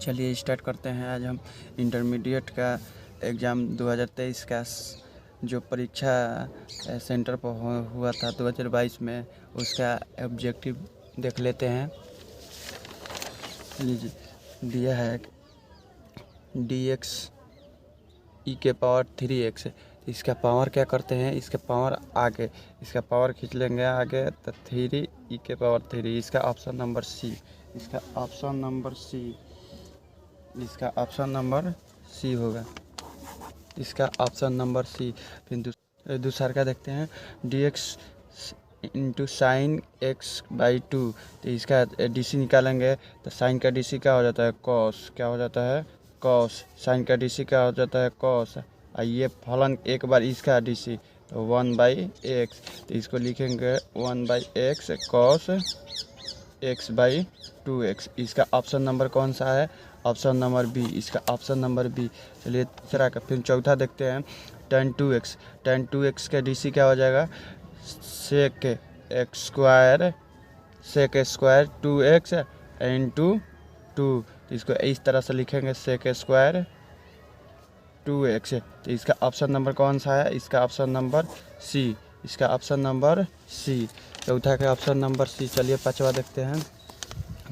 चलिए स्टार्ट करते हैं। आज हम इंटरमीडिएट का एग्ज़ाम 2023 का जो परीक्षा सेंटर पर हुआ था 2022 में, उसका ऑब्जेक्टिव देख लेते हैं। लीजिए दिया है dx e के पावर 3x। इसका पावर क्या करते हैं, इसका पावर आगे, इसका पावर खींच लेंगे आगे तो 3 e के पावर 3। इसका ऑप्शन नंबर सी, इसका ऑप्शन नंबर सी, इसका ऑप्शन नंबर सी होगा, इसका ऑप्शन नंबर सी। फिर दूसरा का देखते हैं dx into sine x by 2। तो इसका डीसी निकालेंगे तो साइन का डीसी क्या हो जाता है, कॉस। क्या हो जाता है, कॉस। साइन का डीसी क्या हो जाता है, कॉस। ये फलन एक बार इसका डीसी तो 1/x। तो इसको लिखेंगे 1/x cos x by 2x। इसका ऑप्शन नंबर कौन सा है, ऑप्शन नंबर बी, इसका ऑप्शन नंबर बी। चलिए तीसरा का, फिर चौथा देखते हैं tan 2x। tan 2x का डीसी क्या हो जाएगा, sec X square, sec square 2x into 2। तो इसको इस तरह से लिखेंगे सेक स्क्वायर 2x। तो इसका ऑप्शन नंबर कौन सा है, इसका ऑप्शन नंबर सी, इसका ऑप्शन नंबर सी। चौथा का ऑप्शन नंबर सी। चलिए पांचवा देखते हैं।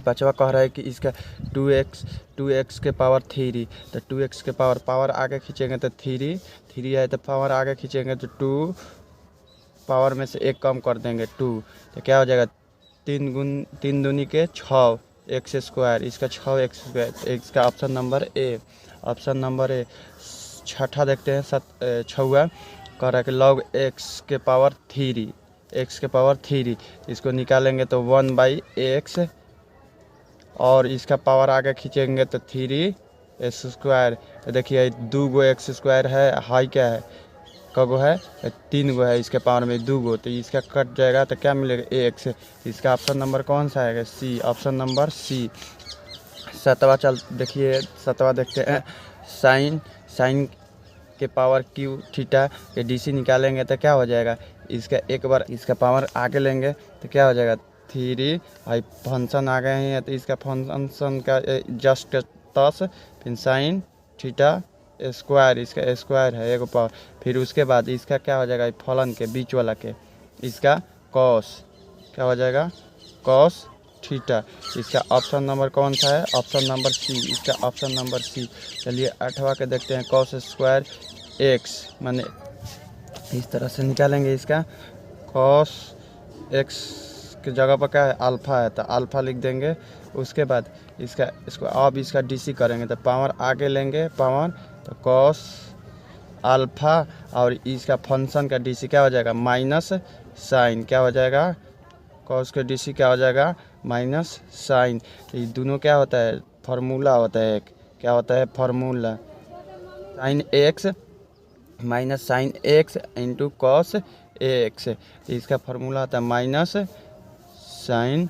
पांचवा कह रहा है कि इसका 2x के पावर 3। तो 2x के पावर आगे खींचेंगे तो 3 है, तो पावर आगे खींचेंगे तो 2, पावर में से एक कम कर देंगे 2। तो क्या हो जाएगा, 3 दूनी के 6 एक्स स्क्वायर। इसका 6 एक्स स्क्वायर। इसका option number A, option number A. छठा देखते हैं छवा कह रहा है कि लॉग एक्स के पावर 3, एक्स के पावर 3। इसको निकालेंगे तो 1/x और इसका पावर आगे खींचेंगे तो 3x स्क्वायर। तो देखिए 2 गो एक्स स्क्वायर है, हाई क्या है, कगो है, 3 गो है, इसके पावर में 2 गो। तो इसका कट जाएगा तो क्या मिलेगा, x। इसका ऑप्शन नंबर कौन सा है, सी, ऑप्शन नंबर सी। सातवां देखिए सातवां देखते हैं। साइन के पावर क्यू थीटा के डीसी निकालेंगे तो क्या हो जाएगा, इसका एक बार इसका पावर आगे लेंगे तो क्या हो जाएगा 3। भाई फंक्शन आ गए हैं तो इसका फंक्शन का जस्ट 10, फिर साइन थीटा स्क्वायर, इसका स्क्वायर है एक पावर। फिर उसके बाद इसका क्या हो जाएगा, फलन के बीच वाला के, इसका कॉस, क्या हो जाएगा, कॉस थीटा। इसका ऑप्शन नंबर कौन सा है, ऑप्शन नंबर सी, इसका ऑप्शन नंबर सी। चलिए आठवां के देखते हैं। कॉस स्क्वायर एक्स, माने इस तरह से निकालेंगे। इसका कॉस एक्स की जगह पर क्या है, अल्फ़ा है, तो अल्फ़ा लिख देंगे। उसके बाद इसको अब इसका डीसी करेंगे तो पावर आगे लेंगे, पावर तो कॉस अल्फ़ा, और इसका फंक्शन का डीसी क्या हो जाएगा, माइनस साइन। क्या हो जाएगा, कॉस का डीसी क्या हो जाएगा, माइनस साइन। तो ये दोनों क्या होता है, फार्मूला होता है एक, क्या होता है, formula. Sine x minus sine x into cos x. तो इसका फार्मूला होता है माइनस साइन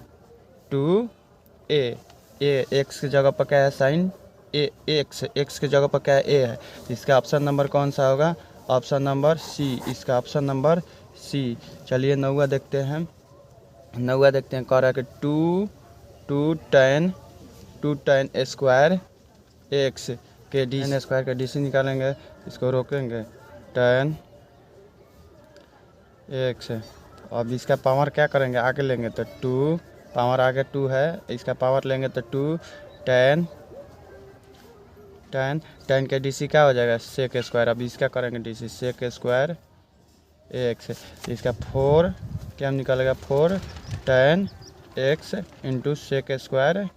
2a। एक्स की जगह पर क्या है, साइन ए, एक्स की जगह पर क्या है, ए है। इसका ऑप्शन नंबर कौन सा होगा, ऑप्शन नंबर सी, इसका ऑप्शन नंबर सी। चलिए नौवा देखते हैं। नौवा देखते हैं, कह रहा है कि 2 tan स्क्वायर एक्स के डी स्क्वायर का डीसी निकालेंगे। इसको रोकेंगे, tan एक्स। अब इसका पावर क्या करेंगे, आगे लेंगे तो 2, पावर आगे 2 है, इसका पावर लेंगे तो 2 tan के डीसी क्या हो जाएगा, सेक स्क्वायर। अब इसका करेंगे डीसी सेक स्क्वायर एक्स। इसका 4 क्या निकलेगा, 4 tan X into sec square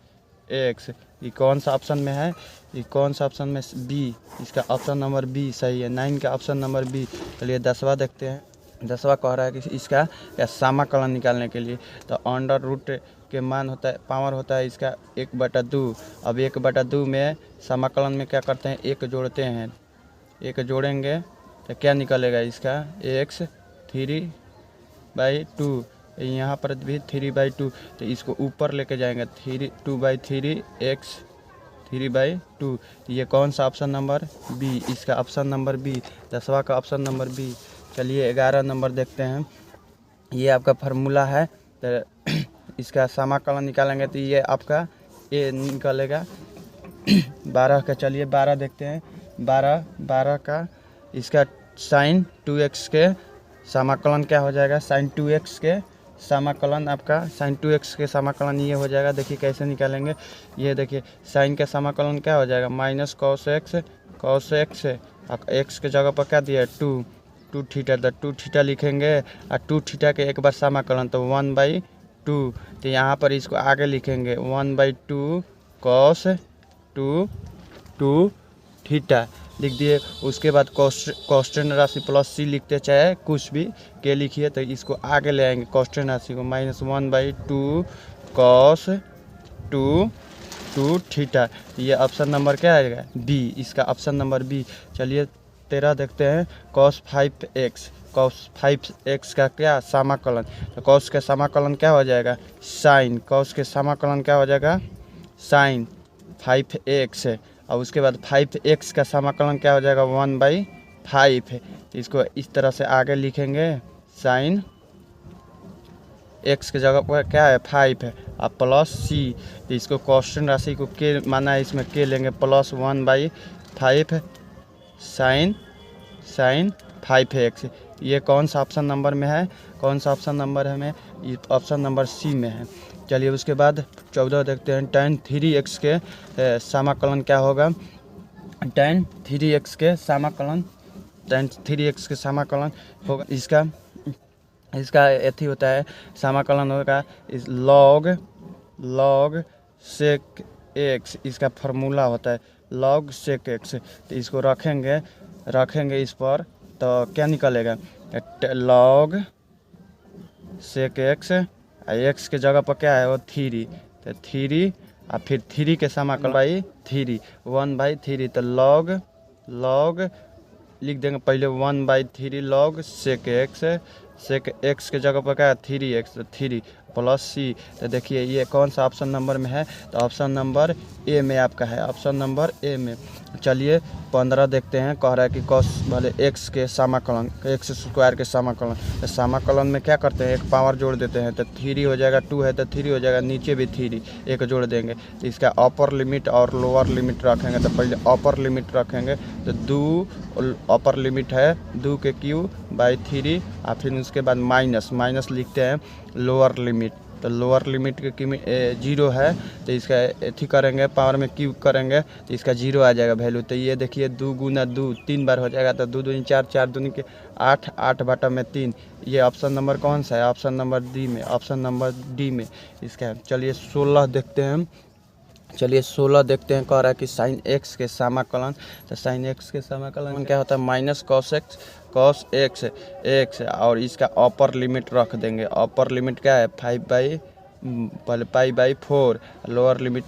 X. ये कौन सा ऑप्शन में है, ये कौन सा ऑप्शन में, बी, इसका ऑप्शन नंबर बी सही है। 9 का ऑप्शन नंबर बी। चलिए 10वां देखते हैं। 10वां कह रहा है कि इसका या समाकलन निकालने के लिए तो अंडर रूट के मान होता है, पावर होता है इसका 1/2। अब 1/2 में समाकलन में क्या करते हैं, एक जोड़ते हैं, एक जोड़ेंगे तो क्या निकलेगा, इसका x 3/2। यहाँ पर भी 3/2, तो इसको ऊपर लेके जाएंगे 2/3 x 3/2। ये कौन सा ऑप्शन नंबर बी, इसका ऑप्शन नंबर बी। 10वां का ऑप्शन नंबर बी। चलिए 11 नंबर देखते हैं। ये आपका फार्मूला है, तो इसका समाकलन निकालेंगे तो ये आपका ए निकलेगा, 12 का, चलिए 12 देखते हैं। 12 का इसका साइन 2x के समाकलन क्या हो जाएगा, साइन 2x के समाकलन, आपका साइन 2x के समाकलन ये हो जाएगा। देखिए कैसे निकालेंगे, ये देखिए साइन का समाकलन क्या हो जाएगा, माइनस कॉस एक्स एक्स के जगह पर क्या दिया है 2 थीटा, तो 2 थीटा लिखेंगे और 2 थीटा के एक बार समाकलन तो 1/2, तो यहाँ पर इसको आगे लिखेंगे 1/2 कॉस 2 थीटा लिख दिए। उसके बाद कॉन्स्टेंट राशि प्लस सी लिखते चाहे कुछ भी के लिखिए, तो इसको आगे ले आएंगे कॉन्स्टेंट राशि को, -1/2 कॉस 2 थीटा। ये ऑप्शन नंबर क्या आएगा, बी, इसका ऑप्शन नंबर बी। चलिए 13 देखते हैं। cos 5x का क्या समाकलन, तो cos का समाकलन क्या हो जाएगा, साइन, cos के समाकलन क्या हो जाएगा, साइन 5x है। और उसके बाद 5x का समाकलन क्या हो जाएगा, 1/5 है। तो इसको इस तरह से आगे लिखेंगे, साइन x के जगह पर क्या है 5 है और प्लस सी, तो इसको कॉन्स्टेंट राशि को के माना है, इसमें के लेंगे प्लस 1/5 साइन 5x। ये कौन सा ऑप्शन नंबर में है, कौन सा ऑप्शन नंबर है में, ये ऑप्शन नंबर सी में है। चलिए उसके बाद 14 देखते हैं। tan 3x के समाकलन क्या होगा, tan 3x के समाकलन होगा, इसका एथी होता है, समाकलन होगा इस log sec x, इसका फार्मूला होता है log sec x। तो इसको रखेंगे इस पर, तो क्या निकलेगा, log sec x, x के जगह पर क्या है वो 3, तो 3 और फिर 3 के समाकलन बाई 3 1/3, तो log लिख देंगे पहले 1/3 log sec x के जगह पर क्या है 3x, तो 3 प्लस सी। तो देखिए ये कौन सा ऑप्शन नंबर में है, तो ऑप्शन नंबर ए में आपका है, ऑप्शन नंबर ए में। चलिए 15 देखते हैं। कह रहा है कि cos वाले x के समाकलन, x स्क्वायर के समाकलन, तो समाकलन में क्या करते हैं, एक पावर जोड़ देते हैं, तो 3 हो जाएगा, 2 है तो 3 हो जाएगा, नीचे भी 3 एक जोड़ देंगे। तो इसका अपर लिमिट और लोअर लिमिट रखेंगे, तो पहले अपर लिमिट रखेंगे, तो 2 अपर लिमिट है 2 के क्यूब बाई 3, और फिर उसके बाद माइनस लिखते हैं लोअर लिमिट, तो लोअर लिमिट के 0 है, तो इसका एथी करेंगे पावर में क्यूब करेंगे, तो इसका 0 आ जाएगा वैल्यू। तो ये देखिए 2 गुना 2 3 बार हो जाएगा, तो 2 दूनी 4, 4 दूनी के 8, 8/3। ये ऑप्शन नंबर कौन सा है, ऑप्शन नंबर डी में, ऑप्शन नंबर डी में इसका। चलिए 16 देखते हैं। कह रहा है कि साइन x के समाकलन, तो साइन x के समाकलन क्या होता है, माइनस कॉस x और इसका अपर लिमिट रख देंगे। अपर लिमिट क्या है 5/4, लोअर लिमिट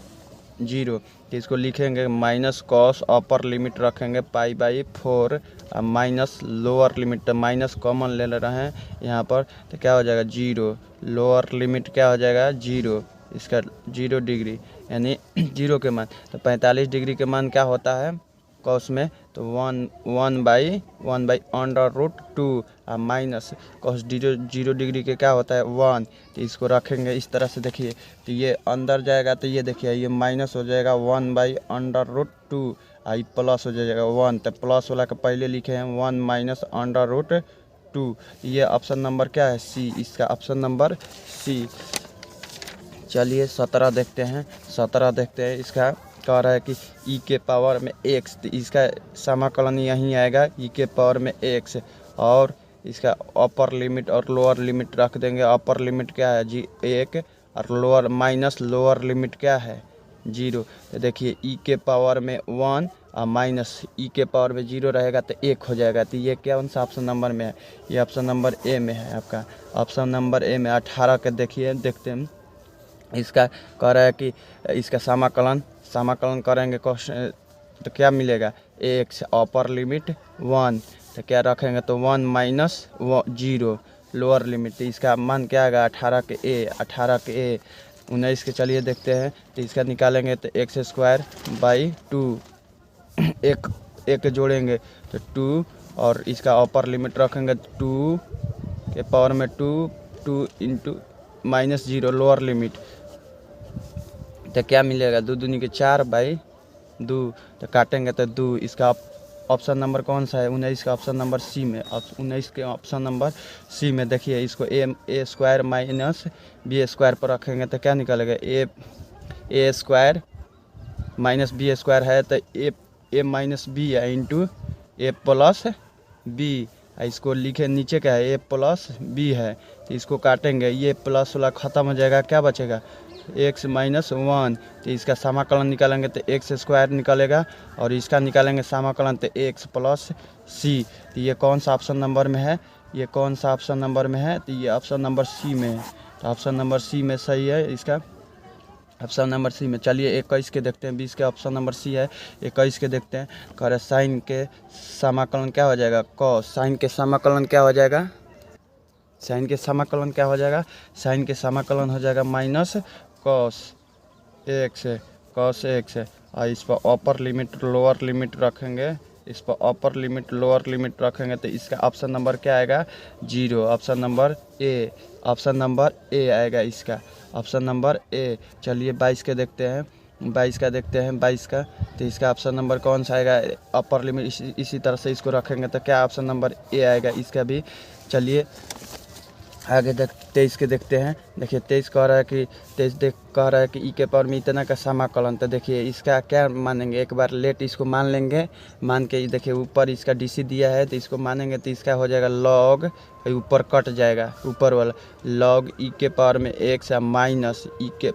0, तो इसको लिखेंगे माइनस कॉस, अपर लिमिट रखेंगे 5/4 और माइनस लोअर लिमिट, तो माइनस कॉमन ले रहे हैं यहाँ पर, तो क्या हो जाएगा 0, लोअर लिमिट क्या हो जाएगा 0, इसका 0 डिग्री यानी 0 के मान, तो 45 डिग्री के मान क्या होता है कॉस में, तो 1/√2 और माइनस कॉस 0 डिग्री के क्या होता है 1, तो इसको रखेंगे इस तरह से। देखिए तो ये अंदर जाएगा, तो ये देखिए ये माइनस हो जाएगा 1/√2 और प्लस हो जाएगा 1, तो प्लस वाला का पहले लिखे हैं 1 - √2। ये ऑप्शन नंबर क्या है सी, इसका ऑप्शन नंबर सी। चलिए 17 देखते हैं। इसका कह रहा है कि e के पावर में x, तो इसका समाकलन यहीं आएगा e के पावर में x, और इसका अपर लिमिट और लोअर लिमिट रख देंगे। अपर लिमिट क्या है 1 और लोअर माइनस लोअर लिमिट क्या है 0। तो देखिए e के पावर में 1 और माइनस e के पावर में 0 रहेगा तो 1 हो जाएगा। तो ये कौन सा ऑप्शन नंबर में है, ये ऑप्शन नंबर ए में है आपका, ऑप्शन नंबर ए में। 18 के देखते हैं। इसका कह रहा है कि इसका समाकलन करेंगे तो क्या मिलेगा x, अपर लिमिट 1, तो क्या रखेंगे तो 1 - 0 लोअर लिमिट, तो इसका मान क्या आएगा 18 के ए। 19 के चलिए देखते हैं। तो इसका निकालेंगे तो x²/2, एक जोड़ेंगे तो 2, और इसका अपर लिमिट रखेंगे 2 के पावर में 2 × -0 लोअर लिमिट, तो क्या मिलेगा 2 दूनी के 4/2 दो, तो काटेंगे तो 2। इसका ऑप्शन नंबर कौन सा है? 19 का ऑप्शन नंबर सी में। 19 के ऑप्शन नंबर सी में देखिए, इसको ए स्क्वायर माइनस बी स्क्वायर पर रखेंगे तो क्या निकलेगा? ए स्क्वायर माइनस बी स्क्वायर है तो ए माइनस बी है इंटू ए प्लस बी। इसको लिखे नीचे क्या है? ए प्लस बी है, तो इसको काटेंगे, ये प्लस वाला ख़त्म हो जाएगा, क्या बचेगा? X minus 1। तो इसका समाकलन निकालेंगे तो एक्स स्क्वायर निकलेगा, और इसका निकालेंगे समाकलन तो एक्स प्लस सी। तो ये कौन सा ऑप्शन नंबर में है? ये कौन सा ऑप्शन नंबर में है? तो ये ऑप्शन नंबर सी में है। तो ऑप्शन नंबर सी में सही है इसका, ऑप्शन नंबर सी में। चलिए 21 के देखते हैं। 20 के ऑप्शन नंबर सी है। 21 के देखते हैं। कह रहे साइन के समाकलन क्या हो जाएगा? कॉस। साइन के समाकलन क्या हो जाएगा? साइन के समाकलन क्या हो जाएगा? साइन के समाकलन हो जाएगा माइनस कॉस एक्स है, कॉस एक्स है। और इस पर अपर लिमिट लोअर लिमिट रखेंगे, इस पर अपर लिमिट लोअर लिमिट रखेंगे तो इसका ऑप्शन नंबर क्या आएगा? 0। Option number A, option number A आएगा इसका, ऑप्शन नंबर ए। चलिए 22 के देखते हैं। 22 का देखते हैं। 22 का तो इसका ऑप्शन नंबर कौन सा आएगा? अपर लिमिट इसी तरह से इसको रखेंगे तो क्या ऑप्शन नंबर ए आएगा इसका भी। चलिए आगे 23 के देखते हैं। देखिए 23 कह रहा है कि 23 कह रहा है कि ई के पावर में इतना का समाकलन। तो देखिए इसका क्या मानेंगे? एक बार लेट इसको मान लेंगे। मान के देखिए ऊपर इसका डीसी दिया है तो इसको मानेंगे तो इसका हो जाएगा लॉग, ऊपर कट जाएगा ऊपर वाला, लॉग ई के पावर में एक्स या माइनस ई के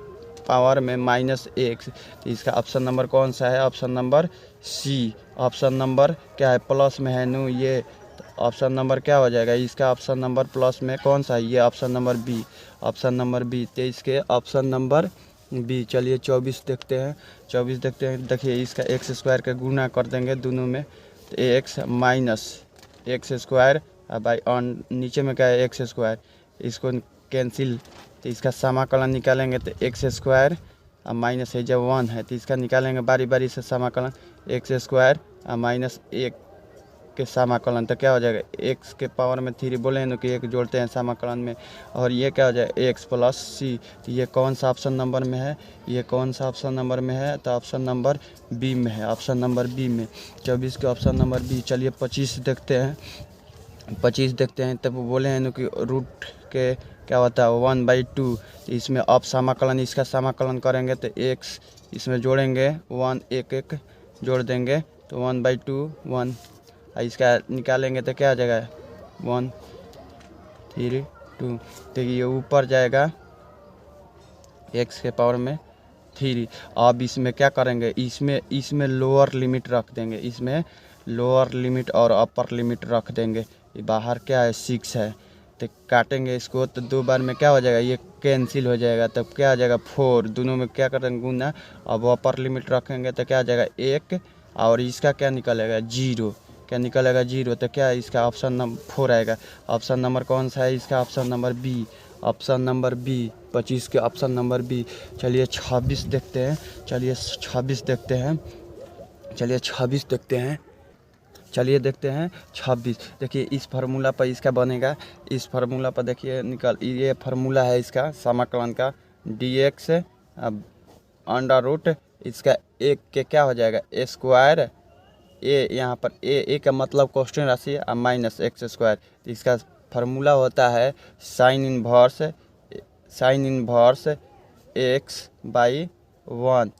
पावर में माइनस एक्स। तो इसका ऑप्शन नंबर कौन सा है? Option number C. Option number क्या है? प्लस में है नू ये, ऑप्शन नंबर क्या हो जाएगा इसका? ऑप्शन नंबर प्लस में कौन सा है? ये option number B, option number B. 23 के ऑप्शन नंबर बी। चलिए 24 देखते हैं। 24 देखते हैं। देखिए इसका एक्स स्क्वायर का गुना कर देंगे दोनों में, तो x minus x square by on नीचे में क्या है? एक्स स्क्वायर, इसको कैंसिल। तो इसका समाकलन निकालेंगे तो एक्स स्क्वायर माइनस है जब 1 है तो इसका निकालेंगे बारी बारी से समाकलन। एक्स स्क्वायर माइनस 1 के समाकलन तो क्या हो जाएगा? एक्स के पावर में 3 बोले हैं कि एक जोड़ते हैं समाकलन में, और ये क्या हो जाएगा? X plus C. तो ये कौन सा ऑप्शन नंबर में है? ये कौन सा ऑप्शन नंबर में है? तो ऑप्शन नंबर बी में है, ऑप्शन नंबर बी में। 24 के ऑप्शन नंबर बी। चलिए 25 देखते हैं। 25 देखते हैं। तब बोले हैं कि रूट के क्या होता है? 1/2। इसमें अब समाकलन, इसका समाकलन करेंगे तो एक्स इसमें जोड़ेंगे 1 एक एक जोड़ देंगे तो 1/2 1। इसका निकालेंगे तो क्या आ जाएगा? 1 3 2। तो ये ऊपर जाएगा एक्स के पावर में 3। अब इसमें क्या करेंगे? इसमें लोअर लिमिट रख देंगे, इसमें लोअर लिमिट और अपर लिमिट रख देंगे। ये बाहर क्या है? 6 है। तो काटेंगे इसको तो 2 बार में क्या हो जाएगा? ये कैंसिल हो जाएगा, तब क्या आ जाएगा? 4। दोनों में क्या करेंगे? गुना। अब अपर लिमिट रखेंगे तो क्या आ जाएगा? 1, और इसका क्या निकलेगा? 0। क्या निकलेगा? 0। तो क्या इसका ऑप्शन नंबर 4 आएगा। ऑप्शन नंबर कौन सा है इसका? Option number B, option number B. 25 के ऑप्शन नंबर बी। चलिए 26 देखते हैं। चलिए 26 देखते हैं। चलिए 26 देखते हैं। चलिए देखते हैं 26। देखिए इस फार्मूला पर इसका बनेगा, इस फार्मूला पर देखिए निकल, ये फार्मूला है इसका समाकलन का, dx अंडर रूट इसका एक के क्या हो जाएगा? ए स्क्वायर, ए यहाँ पर ए का मतलब क्वेश्चन राशि है, माइनस एक्स स्क्वायर। तो इसका फार्मूला होता है sine inverse x by 1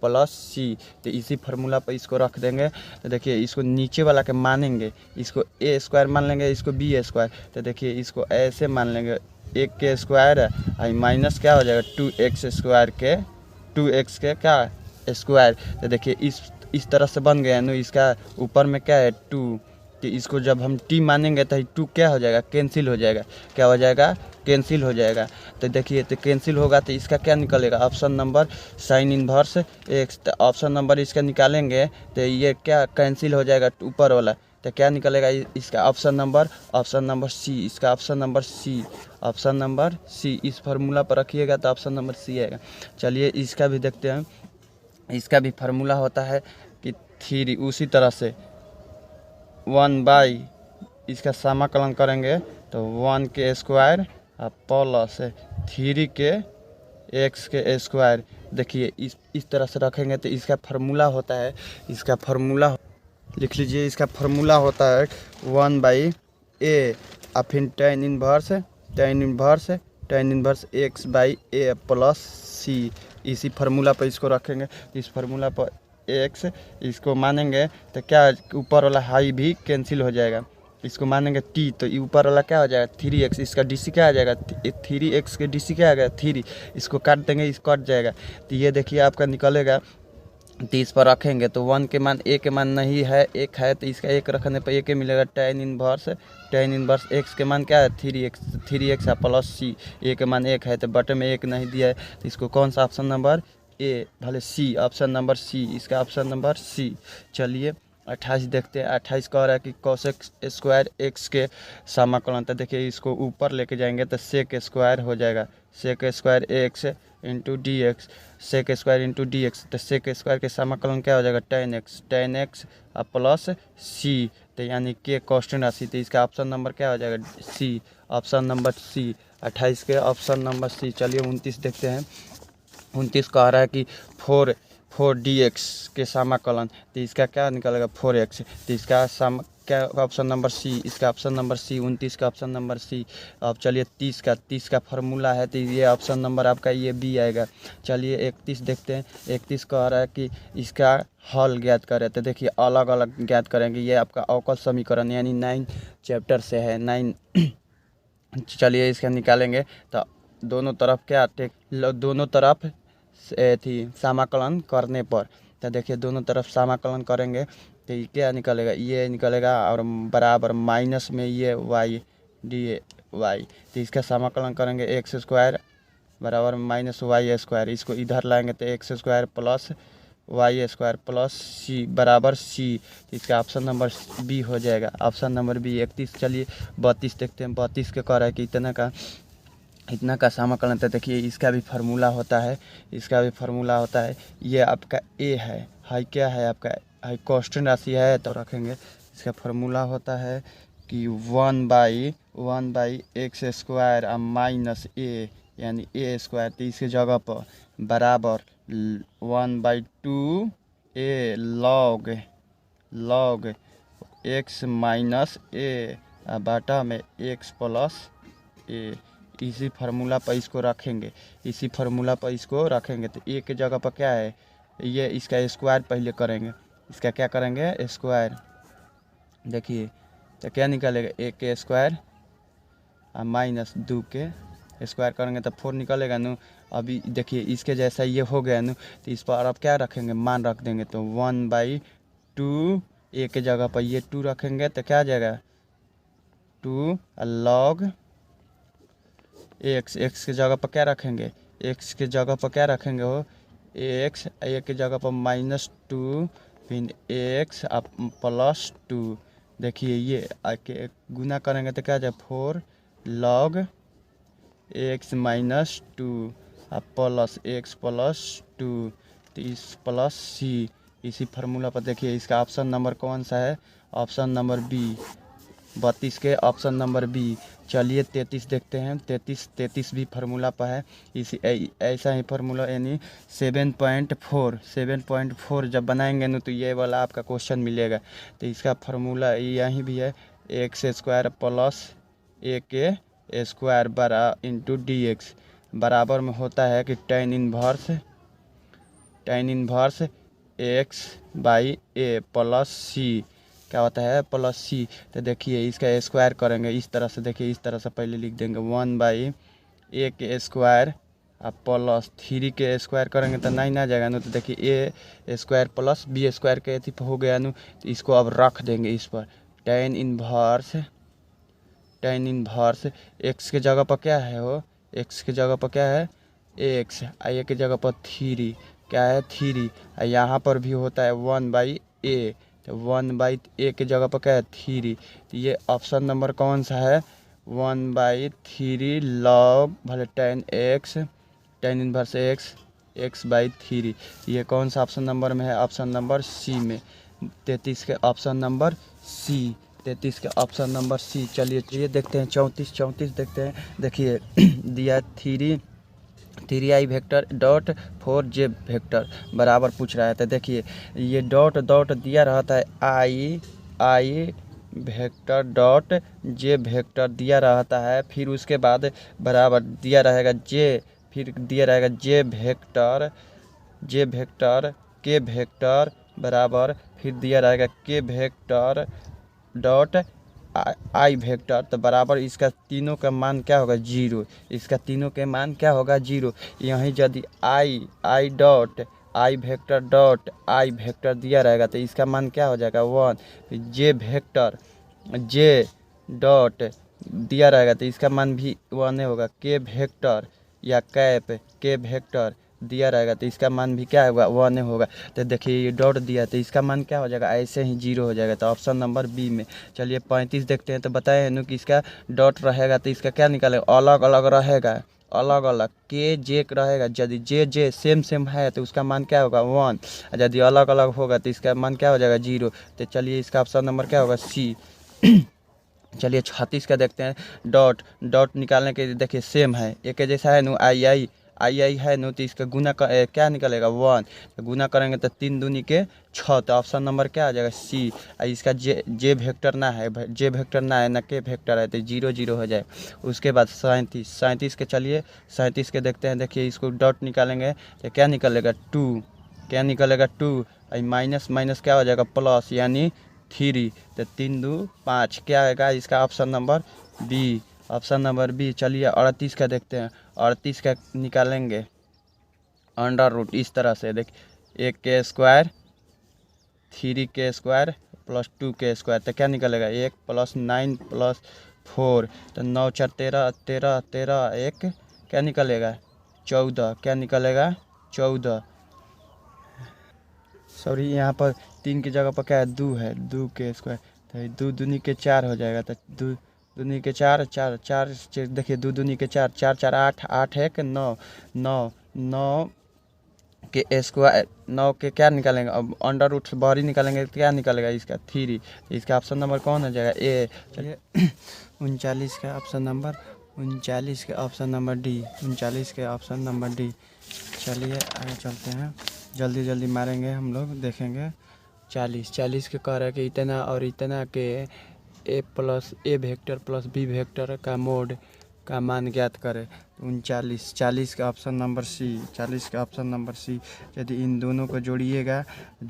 plus C. तो इसी फार्मूला पर इसको रख देंगे। तो देखिए इसको नीचे वाला के मानेंगे, इसको ए स्क्वायर मान लेंगे, इसको बी स्क्वायर। तो देखिए इसको ऐसे मान लेंगे, 1 के स्क्वायर है माइनस क्या हो जाएगा? 2x स्क्वायर के 2x के क्या स्क्वायर। तो देखिए इस तरह से बन गया ना। इसका ऊपर में क्या है? 2। तो इसको जब हम t मानेंगे तो 2 क्या हो जाएगा? कैंसिल हो जाएगा। क्या हो जाएगा? कैंसिल हो जाएगा। तो देखिए तो कैंसिल होगा तो इसका क्या निकलेगा? Option number sign inverse x. तो ऑप्शन नंबर इसका निकालेंगे तो ये क्या कैंसिल हो जाएगा ऊपर वाला। तो क्या निकलेगा इसका? Option number C. इसका option number C, option number C. इस फार्मूला पर रखिएगा तो ऑप्शन नंबर सी आएगा। चलिए इसका भी देखते हैं। इसका भी फार्मूला होता है कि 3 उसी तरह से 1 इसका समाकलन करेंगे तो 1 के स्क्वायर प्लस 3 के एक्स के स्क्वायर। देखिए इस तरह से रखेंगे तो इसका फार्मूला होता है, इसका फार्मूला लिख लीजिए, इसका फार्मूला होता है 1/a और फिर tan इनवर्स x/a प्लस सी। इसी फार्मूला पर इसको रखेंगे। इस फार्मूला पर x इसको मानेंगे तो क्या ऊपर वाला हाई भी कैंसिल हो जाएगा। इसको मानेंगे t तो ऊपर वाला क्या हो जाएगा 3x, इसका DC क्या आ जाएगा 3x के DC क्या आ गया 3। इसको काट देंगे, इस कट जाएगा तो ये देखिए आपका निकलेगा। तो इस पर रखेंगे तो 1 के मान a के मान नहीं है, 1 है तो इसका 1 रखने पर 1 के मिलेगा। tan इनवर्स x के मान क्या है 3x है प्लस c। a के मान 1 है तो बटे में 1 नहीं दिया है तो इसको कौन सा ऑप्शन नंबर ए भले सी, ऑप्शन नंबर सी, इसका ऑप्शन नंबर सी। चलिए 28 देखते हैं। 28 कह रहा है कि कोसेक स्क्वायर एक्स के समाकलन। तो देखिए इसको ऊपर लेके जाएंगे तो सेक स्क्वायर हो जाएगा, sec square x into d x, sec square into d x. तो सेक स्क्वायर के समाकलन क्या हो जाएगा tan x और प्लस सी। तो यानी के कांस्टेंट राशि। तो इसका ऑप्शन नंबर क्या हो जाएगा सी, ऑप्शन नंबर सी। 28 के ऑप्शन नंबर सी। चलिए 29 देखते हैं। 29 कह रहा है कि 4dx के समाकलन। तो इसका क्या निकलेगा 4x। तो इसका क्या ऑप्शन नंबर सी, इसका ऑप्शन नंबर सी। 29 का ऑप्शन नंबर सी। अब चलिए 30 का फार्मूला है तो ये ऑप्शन नंबर आपका ये बी आएगा। चलिए 31 देखते हैं। 31 कह रहा है कि इसका हल ज्ञात करें। तो देखिए अलग अलग ज्ञात करेंगे। ये आपका अवकल समीकरण यानी 9 चैप्टर से है 9। चलिए इसका निकालेंगे तो दोनों तरफ क्या दोनों तरफ थी समाकलन करने पर। तो देखिए दोनों तरफ समाकलन करेंगे तो ये क्या निकलेगा, ये निकलेगा और बराबर माइनस में ये y dy। तो इसका समाकलन करेंगे एक्स स्क्वायर बराबर माइनस वाई स्क्वायर। इसको इधर लाएंगे तो x square plus y square plus C बराबर सी। तो इसका ऑप्शन नंबर बी हो जाएगा, ऑप्शन नंबर बी। 31 चलिए 32 देखते हैं। 32 के कह रहा है कि इतना का समाकलन। तो देखिए इसका भी फार्मूला होता है, इसका भी फार्मूला होता है। ये आपका ए है, हाई क्या है आपका हाई कांस्टेंट राशि है तो रखेंगे। इसका फार्मूला होता है कि 1/x स्क्वायर और माइनस ए यानी ए स्क्वायर। तो इसके जगह पर बराबर 1/2 a log x माइनस ए बाटा में x प्लस ए। इसी फार्मूला पर इसको रखेंगे, इसी फार्मूला पर इसको रखेंगे। तो ए के जगह पर क्या है ये इसका स्क्वायर पहले करेंगे। इसका क्या करेंगे स्क्वायर। देखिए तो क्या निकलेगा ए के स्क्वायर और माइनस 2 के स्क्वायर करेंगे तो 4 निकलेगा न। अभी देखिए इसके जैसा ये हो गया न। तो इस पर अब क्या रखेंगे मान रख देंगे। तो 1/2 ए के जगह पर ये 2 रखेंगे तो क्या आ जाएगा 2 log एक्स के जगह पर क्या रखेंगे, एक्स के जगह पर क्या रखेंगे हो एक्स, ए के जगह पर -2 फिर एक्स प्लस 2। देखिए ये आके गुना करेंगे तो क्या आ जाए 4 log x minus 2 plus x plus 2। तो इस प्लस सी। इसी फार्मूला पर देखिए इसका ऑप्शन नंबर कौन सा है, ऑप्शन नंबर बी। 32 के ऑप्शन नंबर बी। चलिए 33 देखते हैं। 33 भी फार्मूला पर है। इसी ऐसा ही फार्मूला यानी 7.4 जब बनाएंगे ना तो ये वाला आपका क्वेश्चन मिलेगा। तो इसका फार्मूला यहीं भी है एक्स स्क्वायर प्लस ए के स्क्वायर बरा इंटू डी एक्स बराबर में होता है कि tan इनवर्स x/a प्लस सी क्या होता है प्लस सी। तो देखिए इसका स्क्वायर करेंगे इस तरह से। देखिए इस तरह से पहले लिख देंगे 1/a के स्क्वायर और प्लस 3 के स्क्वायर करेंगे तो 9 आ जाएगा ना। तो देखिए ए स्क्वायर प्लस बी स्क्वायर के अथी हो गया ना। तो इसको अब रख देंगे इस पर tan इनवर्स एक्स के जगह पर क्या है हो, एक्स के जगह पर क्या है एक्स, ए के जगह पर 3 क्या है 3। यहाँ पर भी होता है 1/a। तो 1/a के जगह पर क्या है 3। तो ये ऑप्शन नंबर कौन सा है 1/3 log भले tan इनवर्स x/3। ये कौन सा ऑप्शन नंबर में है, ऑप्शन नंबर सी में। 33 के ऑप्शन नंबर सी, 33 के ऑप्शन नंबर सी। चलिए देखते हैं 34 देखते हैं। देखिए दिया 3 थ्री आई वेक्टर डॉट 4j वेक्टर बराबर पूछ रहा है। तो देखिए ये डॉट डॉट दिया रहता है आई वेक्टर डॉट जे वेक्टर दिया रहता है, फिर उसके बाद बराबर दिया रहेगा जे, फिर दिया रहेगा जे वेक्टर के वेक्टर बराबर फिर दिया रहेगा के वेक्टर डॉट आई वेक्टर, तो बराबर इसका तीनों का मान क्या होगा 0। इसका तीनों के मान क्या होगा 0। यहीं यदि I dot I vector dot I vector दिया रहेगा तो इसका मान क्या हो जाएगा 1। जे डॉट दिया रहेगा तो इसका मान भी 1 होगा। के वेक्टर या के वेक्टर दिया रहेगा तो इसका मान भी क्या होगा 1 होगा। तो देखिए ये डॉट दिया तो इसका मान क्या हो जाएगा ऐसे ही 0 हो जाएगा। तो ऑप्शन नंबर बी में। चलिए 35 देखते हैं। तो बताए हैं कि इसका डॉट रहेगा तो इसका क्या निकालेगा, अलग अलग रहेगा, अलग अलग के जे रहेगा। यदि जे सेम है तो उसका मान क्या होगा 1, यदि अलग अलग होगा तो इसका मान क्या हो जाएगा 0। तो चलिए इसका ऑप्शन नंबर क्या होगा सी। चलिए 36 का देखते हैं। डॉट डॉट निकालने के लिए देखिए सेम है, एक के जैसा है आई है नो, तो इसका गुना क्या निकलेगा 1। तो गुना करेंगे तो 3 दूनी के 6। तो ऑप्शन नंबर क्या आ जाएगा सी। इसका जे वेक्टर ना है, जे वेक्टर ना है ना के वेक्टर है, तो 0 0 हो जाए। उसके बाद 37 के चलिए 37 के देखते हैं। देखिए इसको डॉट निकालेंगे तो क्या निकलेगा 2, क्या निकलेगा 2, माइनस माइनस क्या हो जाएगा प्लस यानी 3। तो 3 2 5 क्या आएगा इसका option number B. Option number B. चलिए 38 का देखते हैं। 38 का निकालेंगे अंडर रूट इस तरह से, देख 1 के स्क्वायर 3 के स्क्वायर प्लस 2 के स्क्वायर, तो क्या निकलेगा 1 प्लस 9 प्लस 4, तो 9 4 13 13 13 1 क्या निकलेगा 14, क्या निकलेगा 14। सॉरी यहाँ पर 3 की जगह पर क्या है 2 है, 2 के स्क्वायर, तो 2 दूनी के 4 हो जाएगा। तो 2 दूनी के 4 4 4 देखिए 2 दूनी के 4 4 4 8 8 1 9 9 9 के स्क्वायर 9 के क्या निकालेंगे, अब अंडर रूट से बाहरी निकालेंगे तो क्या निकलेगा इसका 3। इसका ऑप्शन नंबर कौन हो जाएगा ए। चलिए 39 का ऑप्शन नंबर 39 के ऑप्शन नंबर डी, 39 के ऑप्शन नंबर डी। चलिए आगे चलते हैं, जल्दी जल्दी मारेंगे हम लोग, देखेंगे 40 के कह रहा है कि इतना और इतना के ए वेक्टर प्लस बी वेक्टर का मोड का मान ज्ञात करें। 40 का ऑप्शन नंबर सी, 40 का ऑप्शन नंबर सी। यदि इन दोनों को जोड़िएगा,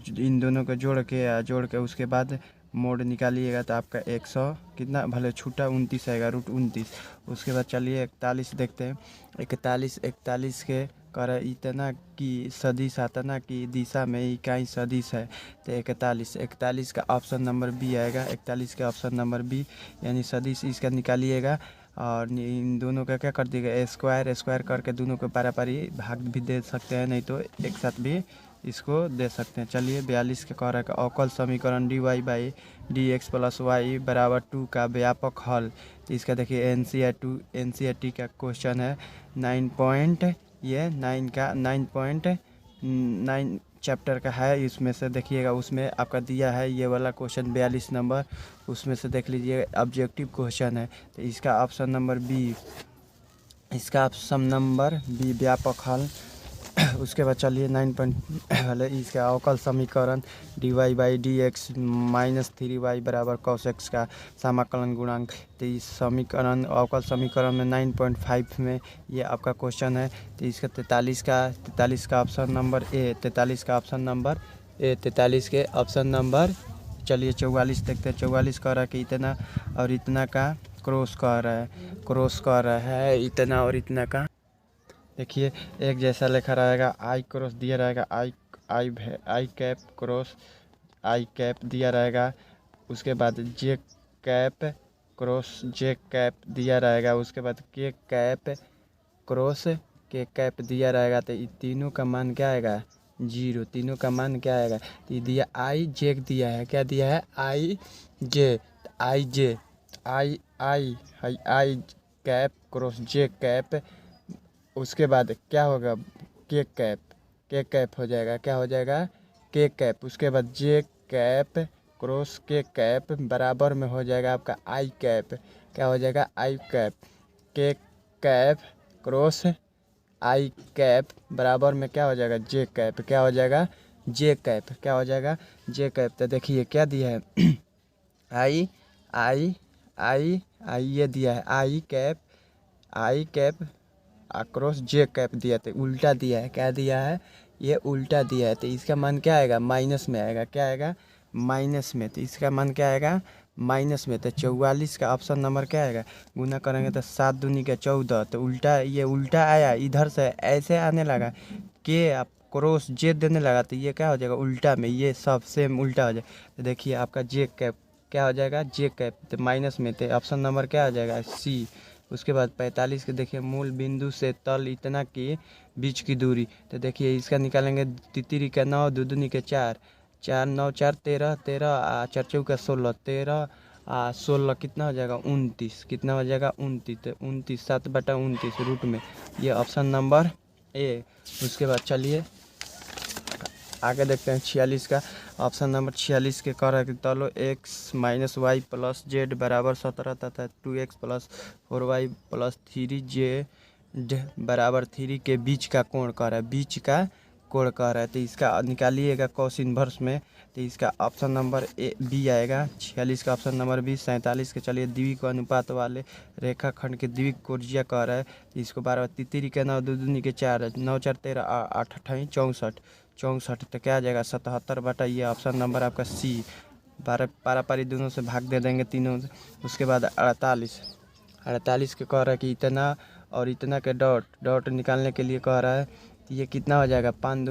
इन दोनों को जोड़ के उसके बाद मोड निकालिएगा तो आपका 100 कितना भले छूटा 29 आएगा √29। उसके बाद चलिए 41 देखते हैं। 41 के कर इतना की सदिश आतना की दिशा में इकाई सदिश है, तो 41 का ऑप्शन नंबर बी आएगा। 41 का ऑप्शन नंबर बी यानी सदिश इसका निकालिएगा और इन दोनों का क्या कर दिएगा स्क्वायर करके दोनों को पारापारी भाग भी दे सकते हैं, नहीं तो एक साथ भी इसको दे सकते हैं। चलिए 42 के कह रहा है अवकल समीकरण dy/dx + y = 2 का व्यापक हल। तो इसका देखिए एनसीईआरटी का क्वेश्चन है 9.9 चैप्टर का है। इसमें से देखिएगा उसमें आपका दिया है ये वाला क्वेश्चन 42 नंबर, उसमें से देख लीजिए ऑब्जेक्टिव क्वेश्चन है। तो इसका ऑप्शन नंबर बी, इसका ऑप्शन नंबर बी व्यापक हल। उसके बाद चलिए 9 वाले इसका अवकल समीकरण dy/dx - 3y = cos x का समाकलन गुणांक। तो इस समीकरण अवकल समीकरण में 9.5 में ये आपका क्वेश्चन है। तो इसका 43 का ऑप्शन नंबर ए, 43 का ऑप्शन नंबर ए, 43 के ऑप्शन नंबर। चलिए 44 देखते हैं। 44 कह रहा है कि इतना और इतना का क्रॉस कर रहा है इतना और इतना का। देखिए एक जैसा लिखा रहेगा आई क्रॉस दिया रहेगा आई कैप क्रॉस आई कैप दिया रहेगा। उसके बाद जे कैप क्रॉस जे कैप दिया रहेगा। उसके बाद के कैप क्रॉस के कैप दिया रहेगा। तो तीनों का मान क्या आएगा 0, तीनों का मान क्या आएगा। तो दिया आई जे दिया है, क्या दिया है आई जे आई कैप क्रॉस जे कैप। उसके बाद क्या होगा के कैप हो जाएगा, क्या हो जाएगा के कैप। उसके बाद जे कैप क्रॉस के कैप बराबर में हो जाएगा आपका आई कैप, क्या हो जाएगा आई कैप। के कैप क्रॉस आई कैप बराबर में क्या हो जाएगा जे कैप, क्या हो जाएगा जे कैप, क्या हो जाएगा जे कैप। तो देखिए क्या दिया है आई आई आई आई ये दिया है आई कैप अक्रॉस जे कैप दिया, तो उल्टा दिया है, क्या दिया है ये उल्टा दिया है। तो इसका मान क्या आएगा माइनस में आएगा, क्या आएगा माइनस में। तो इसका मान क्या आएगा माइनस में। तो 44 का ऑप्शन नंबर क्या आएगा, गुना करेंगे तो 7 दूनी का 14। तो उल्टा ये उल्टा आया, इधर से ऐसे आने लगा के आप क्रॉस जे देने लगा, तो ये क्या हो जाएगा उल्टा में, ये सब सेम उल्टा हो जाएगा। तो देखिए आपका जे कैप क्या हो जाएगा जे कैप, तो माइनस में। तो ऑप्शन नंबर क्या आ जाएगा सी। उसके बाद 45 के देखिए मूल बिंदु से तल इतना की बीच की दूरी। तो देखिए इसका निकालेंगे तितरी का 9 दूनी के 4 4 9 4 13 13 4 चौका 16 13 16 कितना हो जाएगा 29, कितना हो जाएगा 29। तो 29 7/29 रूट में, ये ऑप्शन नंबर ए। उसके बाद चलिए आगे देखते हैं 46 का ऑप्शन नंबर 46 के कह रहा है कि तलो x minus y plus z बराबर 17 तथा 2x plus 4y plus 3z बराबर 3 के बीच का कोण कह रहा है, बीच का कोण कह रहा है। तो इसका निकालिएगा कॉस इनवर्स में। तो इसका ऑप्शन नंबर ए बी आएगा 46 का ऑप्शन नंबर बी। 47 के चलिए द्विक अनुपात वाले रेखाखंड के द्विक कोणीय कह रहा है, इसको बार तितरी के 9 दूनी के 4 9 4 13 8 8 64 64। तो क्या आ जाएगा 77 बटा ये ऑप्शन नंबर आपका सी। पारापारी दोनों से भाग दे देंगे तीनों से। उसके बाद 48 के कह रहा है कि इतना और इतना के डॉट डॉट निकालने के लिए कह रहा है। तो ये कितना हो जाएगा 5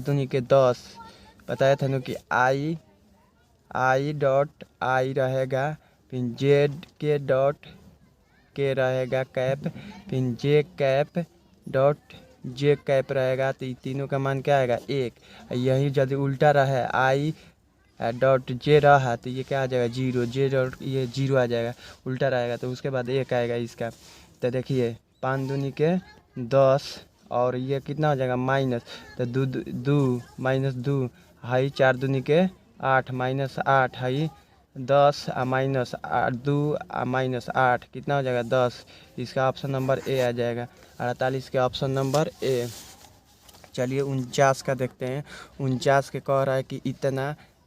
दूनी के 10। बताया था ना कि आई डॉट आई रहेगा, फिर जेड के डॉट के रहेगा कैप, फिर जे कैप डॉट जे कैप रहेगा। तो तीनों का मान क्या आएगा 1। यही यदि उल्टा रहे आई डॉट जे रहा तो ये क्या आ जाएगा 0, जे डॉट ये 0 आ जाएगा, उल्टा रहेगा तो उसके बाद 1 आएगा इसका। तो देखिए 5 दूनी के 10 और ये कितना हो जाएगा माइनस, तो दो माइनस 2 हाई 4 दूनी के 8 माइनस 8 हाई 10 माइनस 2 माइनस 8 कितना हो जाएगा 10। इसका ऑप्शन नंबर ए आ जाएगा 48 के ऑप्शन नंबर ए। चलिए 49 का देखते हैं। 49 के कह रहा है कि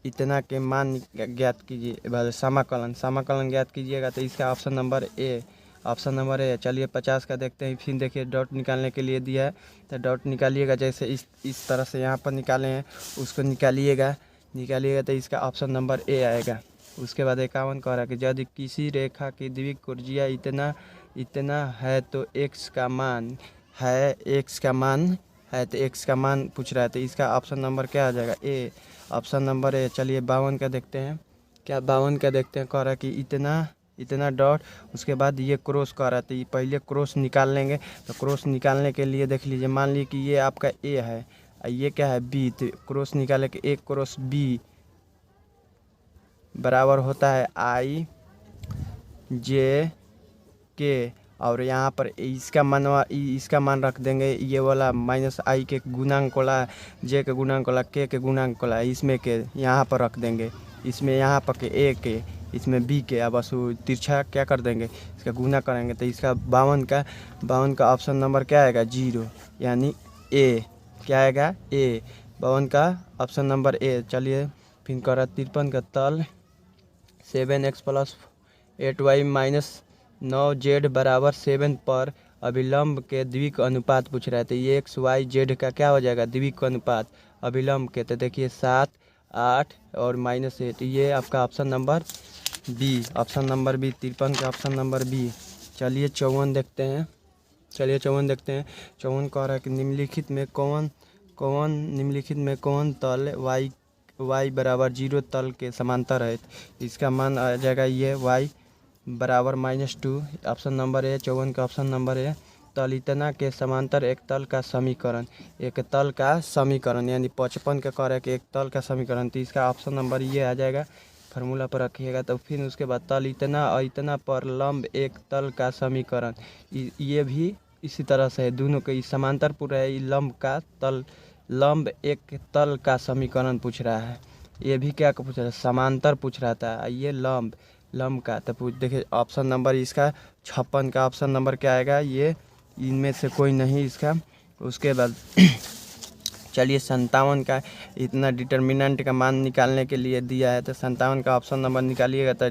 इतना के मान ज्ञात कीजिए, समाकलन ज्ञात कीजिएगा। तो इसका ऑप्शन नंबर ए। चलिए 50 का देखते हैं। फिर देखिए डॉट निकालने के लिए दिया है, तो डॉट निकालिएगा जैसे इस तरह से यहाँ पर निकाले हैं उसको निकालिएगा तो इसका ऑप्शन नंबर ए आएगा। उसके बाद 51 कह रहा है कि यदि किसी रेखा की द्विक कोणीय इतना है तो x का मान है तो x का मान पूछ रहा है। तो इसका ऑप्शन नंबर क्या आ जाएगा ए, ऑप्शन नंबर ए। चलिए 52 का देखते हैं। क्या 52 का देखते हैं, कह रहा है कि इतना डॉट, उसके बाद ये क्रॉस कह रहा है। तो ये पहले क्रॉस निकाल लेंगे। तो क्रॉस निकालने के लिए देख लीजिए, मान लीजिए कि ये आपका ए है, ये क्या है बी। तो क्रॉस निकाले कि ए क्रॉस बी बराबर होता है आई जे के, और यहाँ पर इसका मान रख देंगे, ये वाला माइनस आई के गुणांक वाला, जे के गुणांक वाला, के गुणांक वाला, इसमें के यहाँ पर रख देंगे, इसमें यहाँ पर के ए के, इसमें बी के। अब बस तिरछा क्या कर देंगे इसका गुना करेंगे। तो इसका 52 का ऑप्शन नंबर क्या आएगा 0, यानी ए। क्या आएगा ए, 52 का ऑप्शन नंबर ए। चलिए फिर करा 53 का तल 7x plus 8y minus 9z बराबर 7 पर अभिलंब के द्विक अनुपात पूछ रहा है। तो ये एक्स वाई जेड का क्या हो जाएगा द्विक अनुपात अभिलंब के। तो देखिए 7 8 और -8, ये आपका option number B. Option number B 53 का ऑप्शन नंबर बी। चलिए 54 देखते हैं। 54 कह रहा है कि निम्नलिखित में कौन तल y बराबर 0 तल के समांतर है। इसका मान आ जाएगा ये y बराबर -2, ऑप्शन नंबर ए। 54 का ऑप्शन नंबर ए। तल इतना के समांतर एक तल का समीकरण यानी 55 का कह रहा है कि एक तल का समीकरण। तो इसका ऑप्शन नंबर ये आ जाएगा, फार्मूला पर रखिएगा। तो फिर उसके बाद तल इतना और इतना पर लंब एक तल का समीकरण, ये भी इसी तरह से है, दोनों के समांतर पूरा है। लंब एक तल का समीकरण पूछ रहा है। ये भी क्या पूछ रहा है समांतर पूछ रहा था, ये लंब का। तो देखिए ऑप्शन नंबर इसका 56 का ऑप्शन नंबर क्या आएगा, ये इनमें से कोई नहीं इसका। उसके बाद चलिए 57 का इतना डिटर्मिनेंट का मान निकालने के लिए दिया है, तो 57 का ऑप्शन नंबर निकालिएगा तो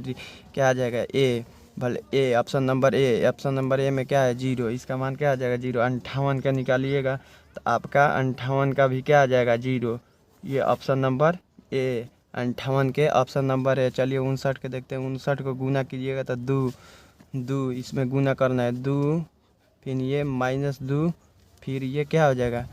क्या आ जाएगा ए, भले ए ऑप्शन नंबर ए में क्या है 0, इसका मान क्या आ जाएगा 0। 58 का निकालिएगा तो आपका 58 का भी क्या आ जाएगा 0। ये ऑप्शन नंबर ए, 58 के ऑप्शन नंबर ए। चलिए 59 के देखते हैं। 59 को गुना कीजिएगा तो 2 इसमें गुना करना है 2, फिर ये -2, फिर ये क्या हो जाएगा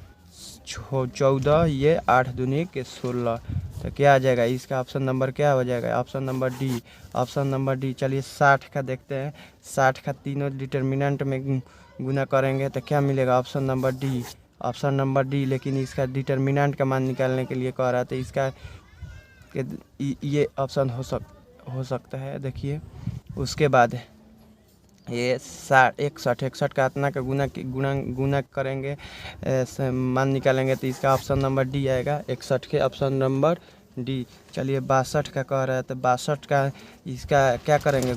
14, ये 8 दूनी के 16, तो क्या आ जाएगा इसका ऑप्शन नंबर क्या हो जाएगा option number D. Option number D. चलिए 60 का देखते हैं। 60 का तीनों डिटर्मिनेंट में गुना करेंगे तो क्या मिलेगा option number D. Option number D. लेकिन इसका डिटर्मिनेंट का मान निकालने के लिए कह रहा था, इसका ये ऑप्शन हो सकता है। देखिए उसके बाद ये 61 का इतना का गुना करेंगे मान निकालेंगे तो इसका ऑप्शन नंबर डी आएगा। 61 के ऑप्शन नंबर डी। चलिए 62 का कह रहा है तो 62 का इसका क्या करेंगे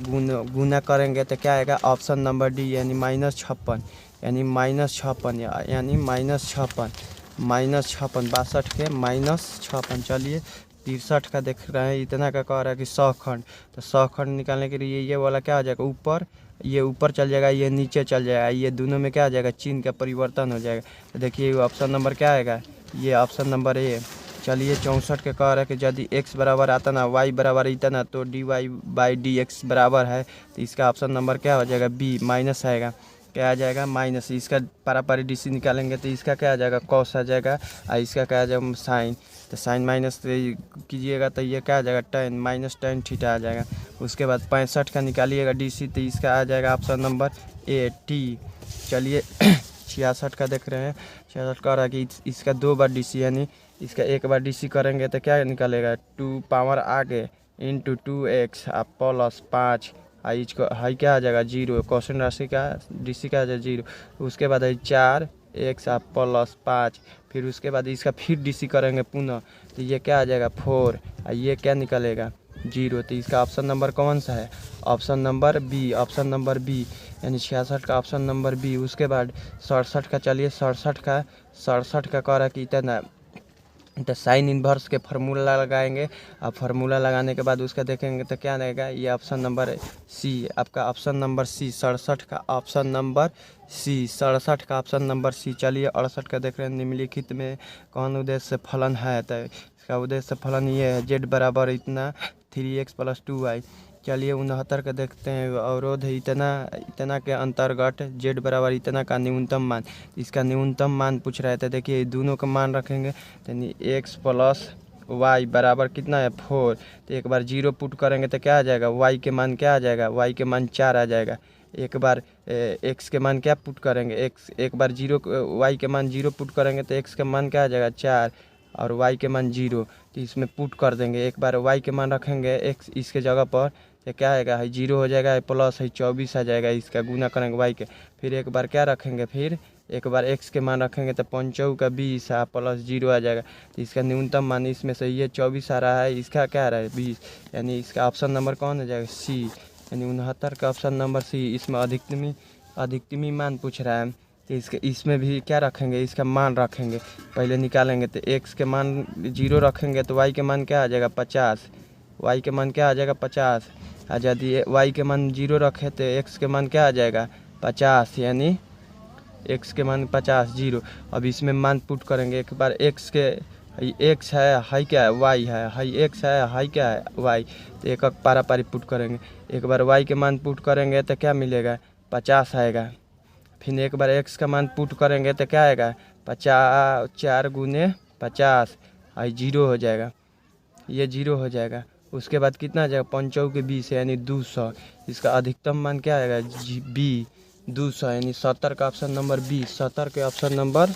गुना करेंगे तो क्या आएगा ऑप्शन नंबर डी, यानी -56, यानी -56, यानी -56 62 के -56। चलिए 63 का देख रहे हैं। इतना का कह रहा है कि 100 खंड, तो 100 खंड निकालने के लिए ये वाला क्या हो जाएगा ऊपर, ये ऊपर चल जाएगा, ये नीचे चल जाएगा, ये दोनों में क्या आ जाएगा चिन्ह का परिवर्तन हो जाएगा। तो देखिए ऑप्शन नंबर क्या आएगा, ये ऑप्शन नंबर ए। चलिए 64 के कह रहा है कि यदि x बराबर आता ना y बराबर इतना तो dy/dx बराबर है, तो इसका ऑप्शन नंबर क्या हो जाएगा बी, माइनस आएगा। क्या आ जाएगा माइनस। इसका पारापारी डीसी निकालेंगे तो इसका क्या आ जाएगा कॉस आ जाएगा, और इसका क्या आ जाएगा साइन। तो साइन माइनस कीजिएगा तो ये क्या आ जाएगा tan, -tan थीटा आ जाएगा। उसके बाद 65 का निकालिएगा डीसी तो इसका आ जाएगा ऑप्शन नंबर ए, टी। चलिए 66 का देख रहे हैं। 66 का रहा कि इसका 2 बार डीसी, यानी इसका 1 बार डीसी करेंगे तो क्या निकलेगा 2 पावर आगे इंटू 2x प्लस 5, इसको हाई क्या आ जाएगा 0, क्वेश्चन राशि का डीसी का आ जाएगा 0। उसके बाद है 4x प्लस 5, फिर उसके बाद इसका फिर डीसी करेंगे पुनः तो ये क्या आ जाएगा 4, और ये क्या निकलेगा 0। तो इसका ऑप्शन नंबर कौन सा है option number B, option number B, यानी 66 का ऑप्शन नंबर बी। उसके बाद 67 का। चलिए 67 का कह रहा कि इतना तो साइन इन्वर्स के फार्मूला लगाएंगे। अब फार्मूला लगाने के बाद उसका देखेंगे तो क्या रहेगा, ये ऑप्शन नंबर सी, आपका ऑप्शन नंबर सी। 67 का ऑप्शन नंबर सी, 67 का ऑप्शन नंबर सी। चलिए 68 का देख रहे हैं। निम्नलिखित में कौन उद्देश्य फलन है, तो इसका उद्देश्य फलन ये है z बराबर इतना 3x + 2y। चलिए 69 का देखते हैं। अवरोध इतना के अंतर्गत z बराबर इतना का न्यूनतम मान, इसका न्यूनतम मान पूछ रहा है। तो देखिए दोनों का मान रखेंगे यानी x + y बराबर कितना है 4, तो एक बार 0 पुट करेंगे तो क्या आ जाएगा y के मान क्या आ जाएगा, y के मान 4 आ जाएगा। एक बार x के मान क्या पुट करेंगे, एक बार 0 y के मान 0 पुट करेंगे तो x का मान क्या आ जाएगा 4, और y के मान 0, तो इसमें पुट कर देंगे। एक बार y के मान रखेंगे x इसके जगह पर तो क्या आएगा है 0 हो जाएगा, प्लस है 24 आ जाएगा, इसका गुना करेंगे y के। फिर एक बार क्या रखेंगे, फिर एक बार x के मान रखेंगे तो 5 का 20 प्लस 0 आ जाएगा। तो इसका न्यूनतम मान इसमें से ये 24 आ रहा है, इसका क्या आ रहा है 20, यानी इसका ऑप्शन नंबर कौन हो जाएगा सी, यानी 69 का ऑप्शन नंबर सी। इसमें अधिकतमी मान पूछ रहा है तो इसमें भी क्या रखेंगे, इसका मान रखेंगे पहले निकालेंगे। तो x के मान 0 रखेंगे तो y के मान क्या आ जाएगा 50, y के मान क्या आ जाएगा 50। और यदि y के मान 0 रखे तो x के मान क्या आ जाएगा 50, यानी x के मान 50 0। अब इसमें मान पुट करेंगे। एक बार x है हाई क्या है y है, हाई x है हाई क्या है y, तो एक पारापारी पुट करेंगे। एक बार y के मान पुट करेंगे तो क्या मिलेगा 50 आएगा। फिर एक बार x का मान पुट करेंगे तो क्या आएगा 50, 4 × 50, 0 हो जाएगा, ये 0 हो जाएगा। उसके बाद कितना आ जाएगा 5 के 20, यानी 200। इसका अधिकतम मान क्या आएगा बी 200, यानी 70 का ऑप्शन नंबर बी, 70 के ऑप्शन नंबर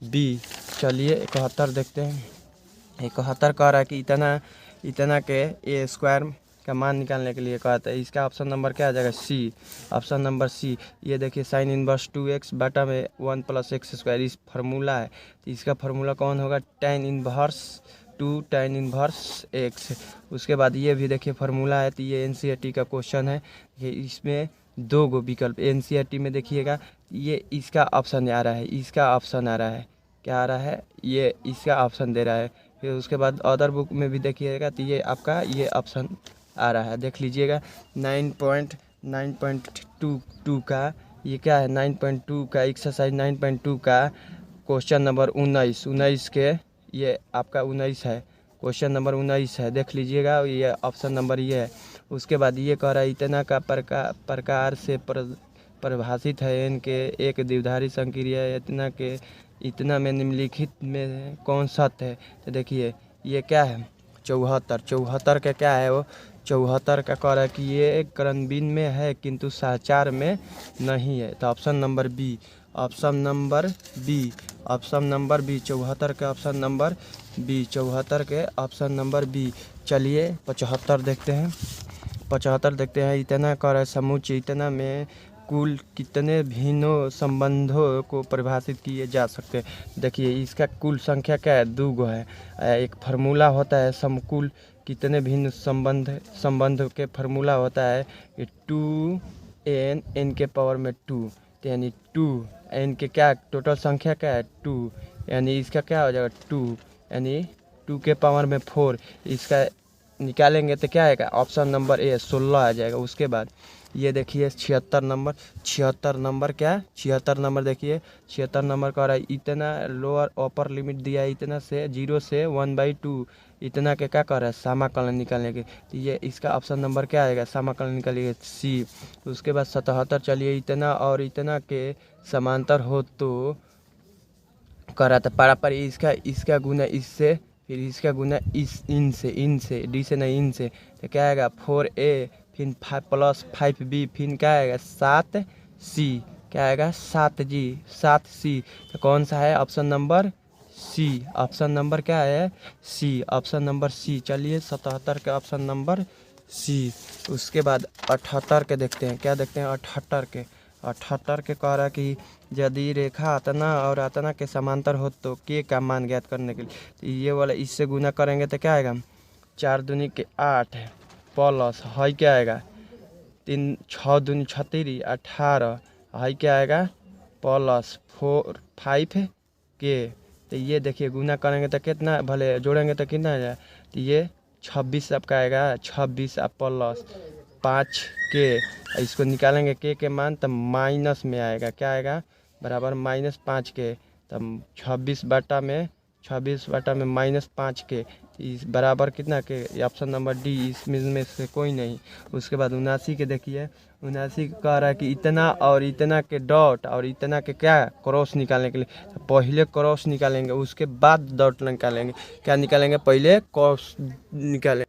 बी। चलिए 71 देखते हैं। 71 कह रहा है कि इतना के a² का मान निकालने के लिए कहता है, इसका ऑप्शन नंबर क्या आ जाएगा सी, ऑप्शन नंबर सी। ये देखिए साइन इन्वर्स 2x बटा में 1 + x² इस फार्मूला है, तो इसका फार्मूला कौन होगा tan inverse 2 tan inverse x। उसके बाद ये भी देखिए फार्मूला है, तो ये NCERT का क्वेश्चन है कि इसमें दो गो विकल्प एनसीईआरटी में देखिएगा, ये इसका ऑप्शन आ रहा है, इसका ऑप्शन आ रहा है, क्या आ रहा है, ये इसका ऑप्शन दे रहा है। फिर उसके बाद अदर बुक में भी देखिएगा तो ये आपका ये ऑप्शन आ रहा है, देख लीजिएगा। 9.9.22 का ये क्या है, 9.2 का एक्सरसाइज 9.2 का क्वेश्चन नंबर 19 के ये आपका 19 है, क्वेश्चन नंबर 19 है, देख लीजिएगा। ये ऑप्शन नंबर ये है। उसके बाद ये कह रहा है इतना का प्रकार से परिभाषित है एन के एक द्विधारी संक्रिया इतना में निम्नलिखित में कौन सत्य है। तो देखिए ये क्या है, 74 का क्या है वो, 74 का कह रहा है कि ये क्रनबीन में है किंतु साचार में नहीं है। तो option number B, option number B, option number B 74 के ऑप्शन नंबर बी, 74 के ऑप्शन नंबर बी। चलिए 75 देखते हैं, 75 देखते हैं। इतना कह रहा है समुच्चय इतना में कुल कितने भिन्नों संबंधों को परिभाषित किए जा सकते हैं। देखिए इसका कुल संख्या क्या है, 2 गो है। एक फार्मूला होता है समकुल कितने भिन्न संबंध के फार्मूला होता है 2n n के पावर में 2, यानी 2n के क्या टोटल संख्या क्या है 2, यानी इसका क्या हो जाएगा 2, यानी 2 के पावर में 4। इसका निकालेंगे तो क्या आएगा, ऑप्शन नंबर ए 16 आ जाएगा। उसके बाद ये देखिए 76 नंबर, 76 नंबर क्या है, 76 नंबर देखिए 76 नंबर कह रहा है इतना लोअर अपर लिमिट दिया है इतना से 0 से 1/2 इतना के क्या कर रहा है समाकलन निकालने के। तो ये इसका ऑप्शन नंबर क्या आएगा, समाकलन निकालिए सी। उसके बाद 77 चलिए इतना और इतना के समांतर हो तो कर रहा था पारापर इसका गुना इससे, फिर इसका गुना इनसे डी से नहीं इनसे, तो क्या आएगा 4a, फिर 5 + 5b, फिर क्या आएगा 7c, क्या आएगा 7c। तो कौन सा है option number C, option number क्या है सी, ऑप्शन नंबर सी। चलिए 77 के ऑप्शन नंबर सी। उसके बाद 78 के देखते हैं, क्या देखते हैं 78 के कह रहा है कि यदि रेखा अतना और अतना के समांतर हो तो के का मान ज्ञात करने के लिए। तो ये वाला इससे गुना करेंगे तो क्या आएगा 4 दूनी के 8 प्लस है क्या आएगा 6 दूनी 36 18 है क्या आएगा प्लस 5 के। तो ये देखिए गुना करेंगे तो कितना भले जोड़ेंगे तो कितना आ जाए, तो ये 26 आपका आएगा 26 प्लस 5 के। इसको निकालेंगे के मान तब माइनस में आएगा, क्या आएगा बराबर -5 के। तब 26 बटा में -5 के इस बराबर कितना के, ऑप्शन नंबर डी, इसमें से कोई नहीं। उसके बाद 79 के देखिए 79 कह रहा है कि इतना और इतना के डॉट और इतना के क्या क्रॉस निकालने के लिए, तो पहले क्रॉस निकालेंगे उसके बाद डॉट निकालेंगे। क्या निकालेंगे, पहले क्रॉस निकालेंगे।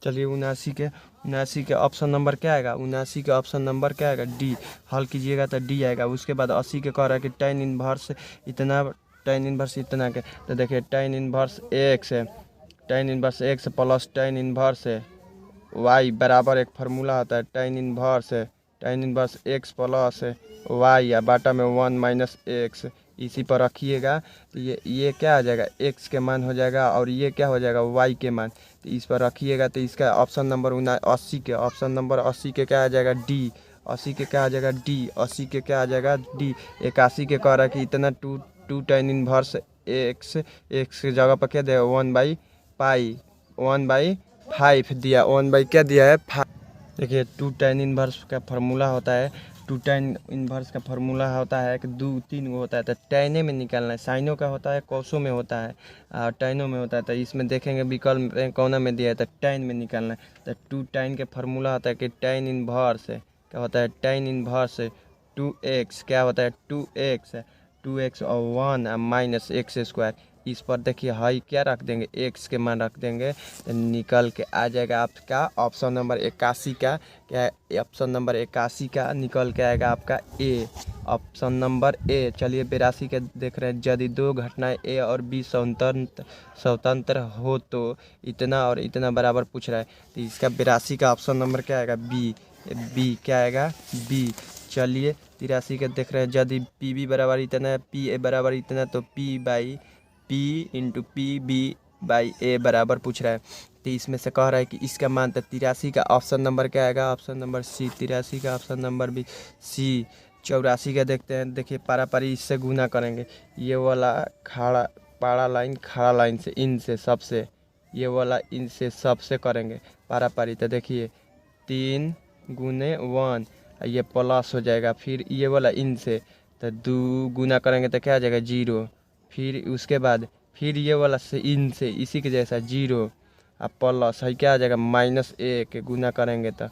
चलिए 79 के ऑप्शन नंबर क्या आएगा, 79 के ऑप्शन नंबर क्या आएगा डी, हल कीजिएगा तो डी आएगा। उसके बाद 80 के कह रहा है कि tan इनवर्स इतना के, तो देखिए tan इनवर्स x है, tan inverse x plus tan inverse y बराबर एक फार्मूला होता है tan inverse x plus y या बाटा में 1 - x, इसी पर रखिएगा। तो ये क्या आ जाएगा x के मान हो जाएगा और ये क्या हो जाएगा y के मान, तो इस पर रखिएगा। तो इसका ऑप्शन नंबर 80 के ऑप्शन नंबर 80 के क्या आ जाएगा डी, 80 के क्या आ जाएगा डी, 80 के क्या आ जाएगा डी। 81 के कह रहा है कि इतना 2 tan इनवर्स x के जगह पर क्या दिया 1/5 दिया, 1 क्या दिया है 5। देखिए 2 tan इनवर्स का फार्मूला होता है, 2 tan इनवर्स का फार्मूला होता है कि 2 3 गो होता है, तो टैने में निकालना है, साइनो का होता है, कोसो में होता है और टैनो में होता है। तो इसमें देखेंगे विकल्प कौन में दिया है, तो टैन में निकालना है। तो 2 tan के फार्मूला होता है कि tan इनवर्स क्या होता है tan इनवर्स 2x, क्या होता है 2x और 1 माइनस x²। इस पर देखिए हाई क्या रख देंगे x के मान रख देंगे, तो निकल के आ जाएगा आपका ऑप्शन नंबर 81 का, क्या ऑप्शन नंबर 81 का निकल के आएगा आपका ए, ऑप्शन नंबर ए। चलिए 82 के देख रहे हैं, यदि दो घटनाएं ए और बी स्वतंत्र हो तो इतना और इतना बराबर पूछ रहा है, तो इसका 82 का ऑप्शन नंबर क्या आएगा बी, क्या आएगा बी। चलिए 83 के देख रहे हैं, यदि पी बी बराबर इतना है, पी ए बराबर इतना, तो P/P × P B बाई ए बराबर पूछ रहा है। तो इसमें से कह रहा है कि इसका मान तो 83 का ऑप्शन नंबर क्या आएगा, ऑप्शन नंबर सी। 83 का ऑप्शन नंबर भी सी। 84 का देखते हैं, देखिए पारा पारी इससे गुना करेंगे, ये वाला खड़ा पारा लाइन खड़ा लाइन से इन से सबसे, ये वाला इन से सबसे करेंगे पारा पारी। तो देखिए 3 गुने 1, ये प्लस हो जाएगा, फिर ये वाला इन से तो 2 गुना करेंगे तो क्या आ जाएगा 0, फिर उसके बाद फिर ये वाला से इन से इसी के जैसा 0 अब प्लस है क्या आ जाएगा -1, गुना करेंगे तो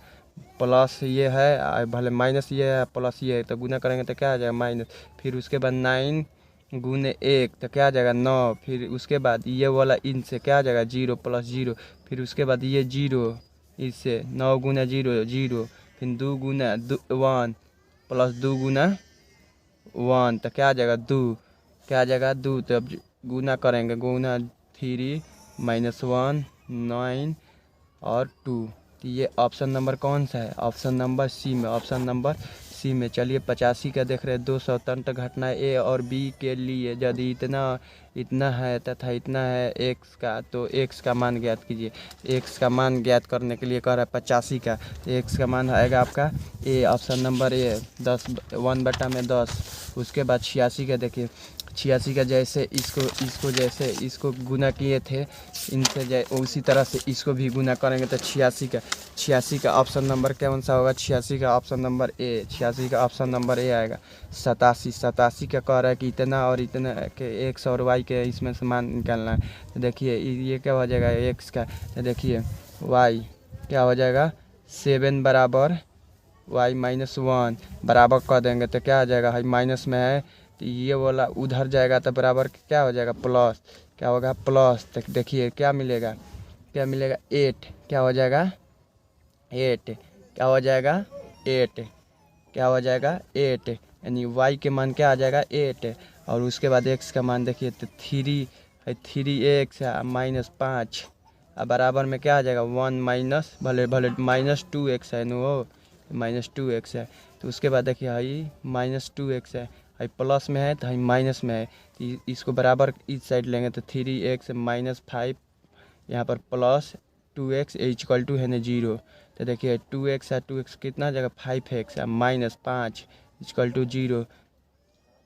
प्लस ये है भले माइनस ये है प्लस ये है, तो गुना करेंगे तो क्या आ जाएगा माइनस, फिर उसके बाद 9 गुने 1 तो क्या आ जाएगा 9, फिर उसके बाद ये वाला इन से क्या आ जाएगा 0 प्लस 0, फिर उसके बाद ये 0 इससे 9 गुना 0 0, फिर 2 गुना 1 प्लस 2 गुना 1 तो क्या आ जाएगा 2, क्या आ जाएगा 2। तो अब गुना करेंगे, गुना 3 -1 9 और 2। तो ये ऑप्शन नंबर कौन सा है, ऑप्शन नंबर सी में, ऑप्शन नंबर सी में। चलिए 85 का देख रहे हैं, 2 स्वतंत्र घटना ए और बी के लिए यदि इतना है तथा इतना है एक्स का, तो एक्स का मान ज्ञात कीजिए। एक्स का मान ज्ञात करने के लिए कह रहा है 85 का, एक्स का मान आएगा आपका ए, ऑप्शन नंबर ए 10 1/10। उसके बाद 86 का देखिए, 86 का जैसे इसको जैसे इसको गुना किए थे इनसे उसी तरह से इसको भी गुना करेंगे तो 86 का ऑप्शन नंबर कौन सा होगा, 86 का ऑप्शन नंबर ए, 86 का ऑप्शन नंबर ए आएगा। 87 का कह रहा है कि इतना और इतना के एक्स और वाई के इसमें से मान निकालना है। तो देखिए ये क्या हो जाएगा एक्स का, तो देखिए वाई क्या हो जाएगा 7 बराबर वाई -1 बराबर कर देंगे तो क्या आ जाएगा, हाई माइनस में है तो ये वाला उधर जाएगा तो बराबर क्या हो जाएगा प्लस, क्या होगा प्लस। तो देखिए क्या मिलेगा 8, क्या हो जाएगा 8, क्या हो जाएगा 8, क्या हो जाएगा 8, यानी y के मान क्या आ जाएगा 8। और उसके बाद x का मान देखिए तो 3x -5 अब बराबर में क्या आ जाएगा 1 माइनस भले -2x है न, वो -2x है। तो उसके बाद देखिए हाई -2x है, हाई प्लस में है तो हाई माइनस में है, तो इसको बराबर इस साइड लेंगे तो 3x -5 यहाँ पर प्लस 2x इक्वल टू है ना 0। तो देखिए 2x है, 2x कितना जगह 5x है, -5 इक्वल टू 0,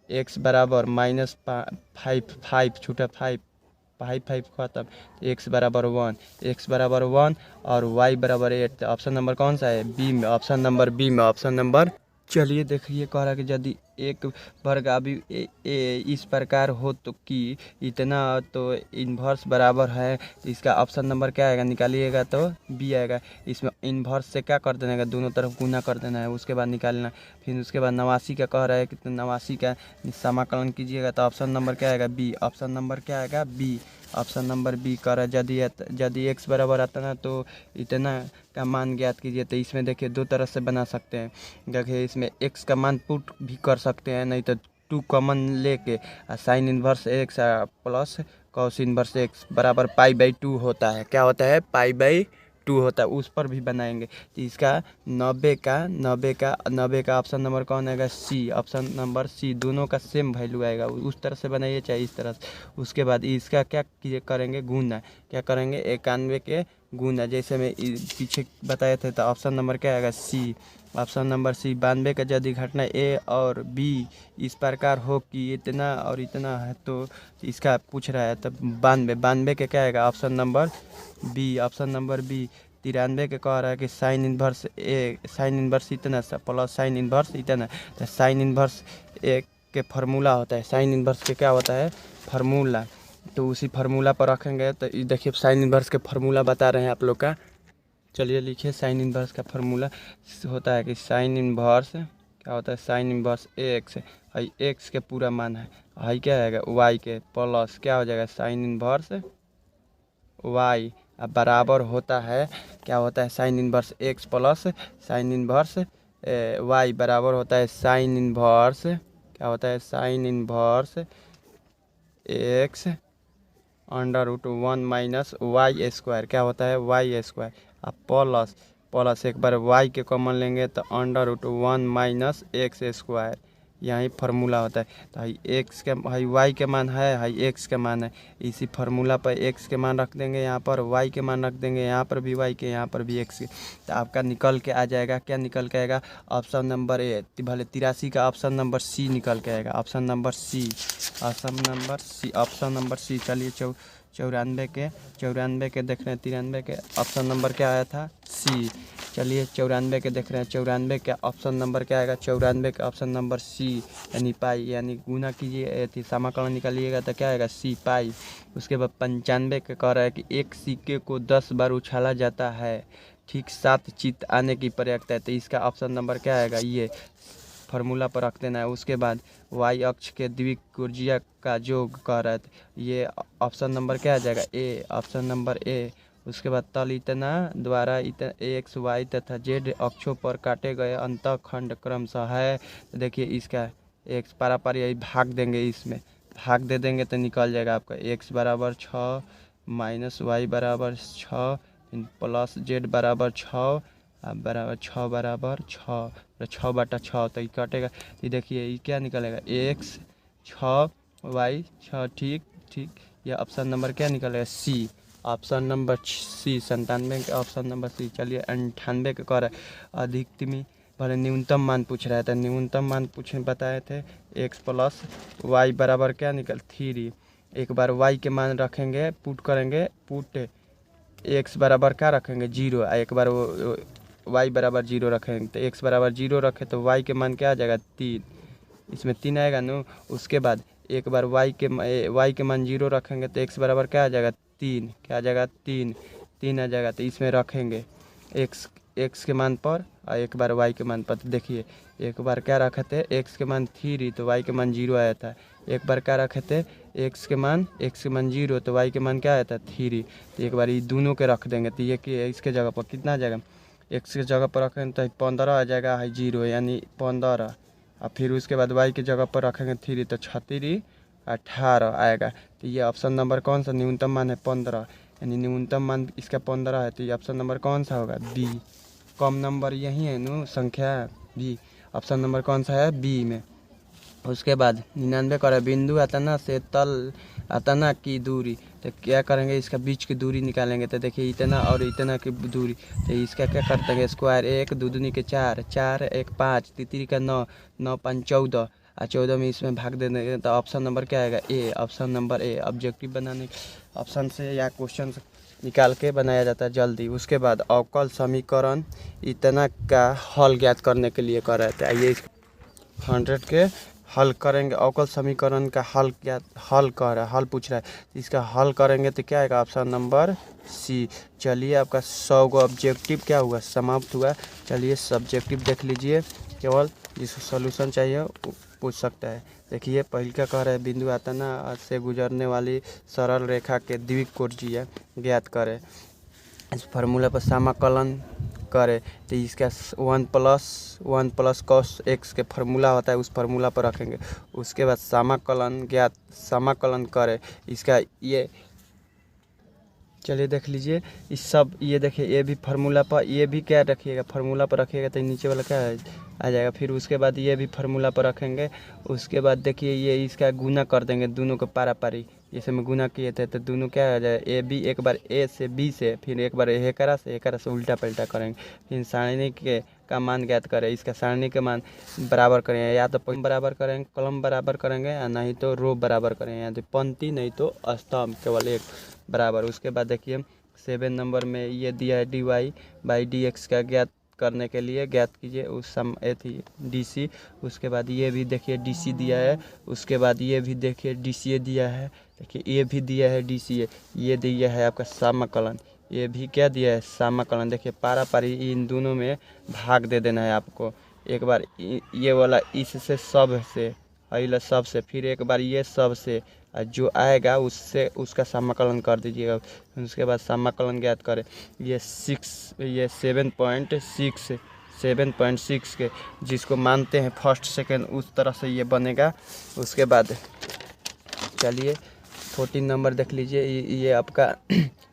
x बराबर -5 छूटा 5 खत्म, x बराबर 1 और y बराबर 8। ऑप्शन नंबर कौन सा है बी में, ऑप्शन नंबर बी में, ऑप्शन नंबर। चलिए देखिए कह रहा है कि यदि एक वर्ग अभी इस प्रकार हो तो कि इतना तो इन्वर्स बराबर है, इसका ऑप्शन नंबर क्या आएगा निकालिएगा तो बी आएगा। इसमें इन्वर्स से क्या कर देना है, दोनों तरफ गुना कर देना है, उसके बाद निकालना। फिर उसके बाद 89 का कह रहा है कि 89 का समाकलन कीजिएगा तो ऑप्शन नंबर क्या आएगा बी, ऑप्शन नंबर क्या आएगा बी, ऑप्शन नंबर बी कर रहा है। यदि एक्स बराबर आता ना तो इतना का मान ज्ञात कीजिए। तो इसमें देखिए दो तरह से बना सकते हैं, देखिए इसमें एक्स का मान पुट भी कर सकते हैं, नहीं तो 2 कॉमन लेके sign inverse x plus cos inverse x बराबर π/2 होता है, क्या होता है π/2 होता है, उस पर भी बनाएंगे। तो इसका 90 का ऑप्शन नंबर कौन आएगा सी, ऑप्शन नंबर सी। दोनों का सेम वैल्यू आएगा, उस तरह से बनाइए चाहे इस तरह से। उसके बाद इसका क्या करेंगे गुना, क्या करेंगे 91 के गुना, जैसे मैं पीछे बताए थे। तो ऑप्शन नंबर क्या आएगा सी, ऑप्शन नंबर सी। 92 का यदि घटना ए और बी इस प्रकार हो कि इतना और इतना है तो इसका पूछ रहा है, तब 92 के क्या आएगा option number B, option number B. 93 के कह रहा है कि साइन इन्वर्स इतना सा प्लस साइन इन्वर्स इतना। तो साइन इन्वर्स एक के फार्मूला होता है, साइन इन्वर्स के क्या होता है फार्मूला, तो उसी फार्मूला पर रखेंगे। तो देखिए साइन इन्वर्स के फार्मूला बता रहे हैं आप लोग का, चलिए लिखिए। साइन इन्वर्स का फार्मूला होता है कि साइन इन्वर्स क्या होता है, sine inverse x, high x के पूरा मान है, हाई क्या आएगा वाई के प्लस क्या हो जाएगा साइन इन्वर्स वाई, अब बराबर होता है क्या होता है sine inverse x plus sine inverse y बराबर होता है साइन इन्वर्स क्या होता है sine inverse x √1 minus y square, क्या होता है वाई स्क्वायर। अब प्लस एक बार y के कॉमन लेंगे तो √1 माइनस एक्स स्क्वायर, यहाँ फार्मूला होता है। तो हाई एक्स के हाई वाई के मान है, हाई एक्स के मान है, इसी फार्मूला पर एक्स के मान रख देंगे, यहाँ पर वाई के मान रख देंगे, यहाँ पर भी वाई के, यहाँ पर भी एक्स के। तो आपका निकल के आ जाएगा, क्या निकल के आएगा? ऑप्शन नंबर ए, भले 83 का ऑप्शन नंबर सी निकल के आएगा। Option number C, option number C, option number C. चलिए 94 के देख रहे हैं, 93 के ऑप्शन नंबर क्या आया था? सी। चलिए 94 के देख रहे हैं, 94 का ऑप्शन नंबर क्या आएगा? 94 का ऑप्शन नंबर सी, यानी पाई, यानी गुना कीजिए थी समाकलन निकालिएगा तो क्या आएगा? सी पाई। उसके बाद 95 के कह रहा है कि एक सिक्के को 10 बार उछाला जाता है, ठीक 7 चित्त आने की प्रक्रिया है। तो इसका ऑप्शन नंबर क्या आएगा? ये फार्मूला पर रख देना है। उसके बाद वाई अक्ष के द्विकोणीय का योग कर रहा है, ये ऑप्शन नंबर क्या आ जाएगा? ए, ऑप्शन नंबर ए। उसके बाद तल इतना द्वारा एक्स वाई तथा जेड अक्षों पर काटे गए अंतःखंड क्रमशः है। तो देखिए इसका एक्स पारापार यही भाग देंगे, इसमें भाग दे देंगे तो निकल जाएगा आपका एक्स बराबर 6 माइनस वाई बराबर 6 प्लस जेड बराबर 6 बराबर 6 बराबर 6, 6/6। तो ये कटेगा, ये देखिए ये क्या निकलेगा? एक्स 6 वाई 6, ठीक ठीक। यह ऑप्शन नंबर क्या निकलेगा? सी, ऑप्शन नंबर सी। 97 के ऑप्शन नंबर सी। चलिए 98 का कर अधिकतमी भले न्यूनतम मान पूछ रहा है, तो न्यूनतम मान बताए थे एक्स प्लस वाई बराबर क्या निकल? 3। एक बार वाई के मान रखेंगे, पुट करेंगे, पुट एक्स बराबर क्या रखेंगे? 0। एक बार वो वाई बराबर 0 रखेंगे, तो एक्स बराबर 0 रखे तो वाई के मान क्या आ जाएगा? 3। इसमें 3 आएगा ना। उसके बाद एक बार वाई के मान 0 रखेंगे तो एक्स बराबर क्या आ जाएगा? 3। क्या आ जाएगा? 3 आ जाएगा। तो इसमें रखेंगे एक्स के मान पर और एक बार वाई के मान पर। तो देखिए एक बार क्या रखे थे? एक्स के मान 3 तो वाई के मान 0 आया था। एक बार क्या रखे थे? एक्स के मान 0 तो वाई के मान क्या आया था? 3। तो एक बार ये दोनों के रख देंगे, तो ये कि इसके जगह पर कितना आ जाएगा? एक्स के जगह पर रखेंगे तो 15 आ जाएगा, है 0 यानी 15। और फिर उसके बाद वाई की जगह पर रखेंगे 3 तो 36 18 आएगा। तो ये ऑप्शन नंबर कौन सा? न्यूनतम मान है 15, यानी न्यूनतम मान इसका 15 है। तो ये ऑप्शन नंबर कौन सा होगा? बी। कम नंबर यही है नो, संख्या बी। ऑप्शन नंबर कौन सा है? बी में। उसके बाद 99 कर बिंदु अतना से तल अतना की दूरी, तो क्या करेंगे? इसका बीच की दूरी निकालेंगे। तो देखिए इतना और इतना की दूरी, तो इसका क्या कर देंगे? स्क्वायर 1 2 दूनी के 4, 4 1 5, तितरी का 9, 9 5 14 और 14 में इसमें भाग दे देंगे। तो ऑप्शन नंबर क्या आएगा? ए, ऑप्शन नंबर ए। ऑब्जेक्टिव बनाने ऑप्शन से या क्वेश्चन निकाल के बनाया जाता है जल्दी। उसके बाद अवकल समीकरण इतना का हल ज्ञात करने के लिए कर रहे थे। आइए 100 के हल करेंगे। अवकल समीकरण का हल क्या हल कर रहा है, हल पूछ रहा है, इसका हल करेंगे तो क्या आएगा? Option number C. चलिए आपका 100 को ऑब्जेक्टिव क्या हुआ? समाप्त हुआ। चलिए सब्जेक्टिव देख लीजिए, केवल जिसको सॉल्यूशन चाहिए वो पूछ सकता है। देखिए पहले क्या कह रहा है? बिंदु आतना से गुजरने वाली सरल रेखा के द्विकोणीय ज्ञात करें। इस फार्मूला पर समाकलन करें, तो इसका 1 प्लस cos x के फार्मूला होता है, उस फार्मूला पर रखेंगे। उसके बाद समाकलन करें इसका। ये चलिए देख लीजिए इस सब, ये देखिए ये भी फार्मूला पर, ये भी क्या रखिएगा? फार्मूला पर रखिएगा तो नीचे वाला क्या आ जाएगा। फिर उसके बाद ये भी फार्मूला पर रखेंगे। उसके बाद देखिए ये इसका गुना कर देंगे, दोनों को पारी जैसे में गुना किए थे, तो दोनों क्या आ जाए? ए बी, एक बार ए से बी से, फिर एक बार एकरा से उल्टा पलटा करेंगे। फिर सारणी के का मान ज्ञात करें। इसका सारणी के मान बराबर करें, या तो बराबर करेंगे, कलम बराबर करेंगे, या नहीं तो रो बराबर करेंगे, या तो पंक्ति नहीं तो स्तंभ, केवल एक बराबर। उसके बाद देखिए 7 नंबर में ये दिया है dy/dx का ज्ञात करने के लिए ज्ञात कीजिए उस सम थी DC। उसके बाद ये भी देखिए DC दिया है। उसके बाद ये भी देखिए DCA दिया है। देखिए ये भी दिया है DCA। ये दिया है आपका समाकलन, ये भी क्या दिया है? समाकलन। देखिए पारापारी इन दोनों में भाग दे देना है आपको। एक बार ये वाला इससे सब से, अगला सब से, फिर एक बार ये सब से, जो आएगा उससे उसका समाकलन कर दीजिएगा। उसके बाद समाकलन ज्ञात करें। ये 7.6 के जिसको मानते हैं फर्स्ट सेकंड, उस तरह से ये बनेगा। उसके बाद चलिए 14 नंबर देख लीजिए। ये आपका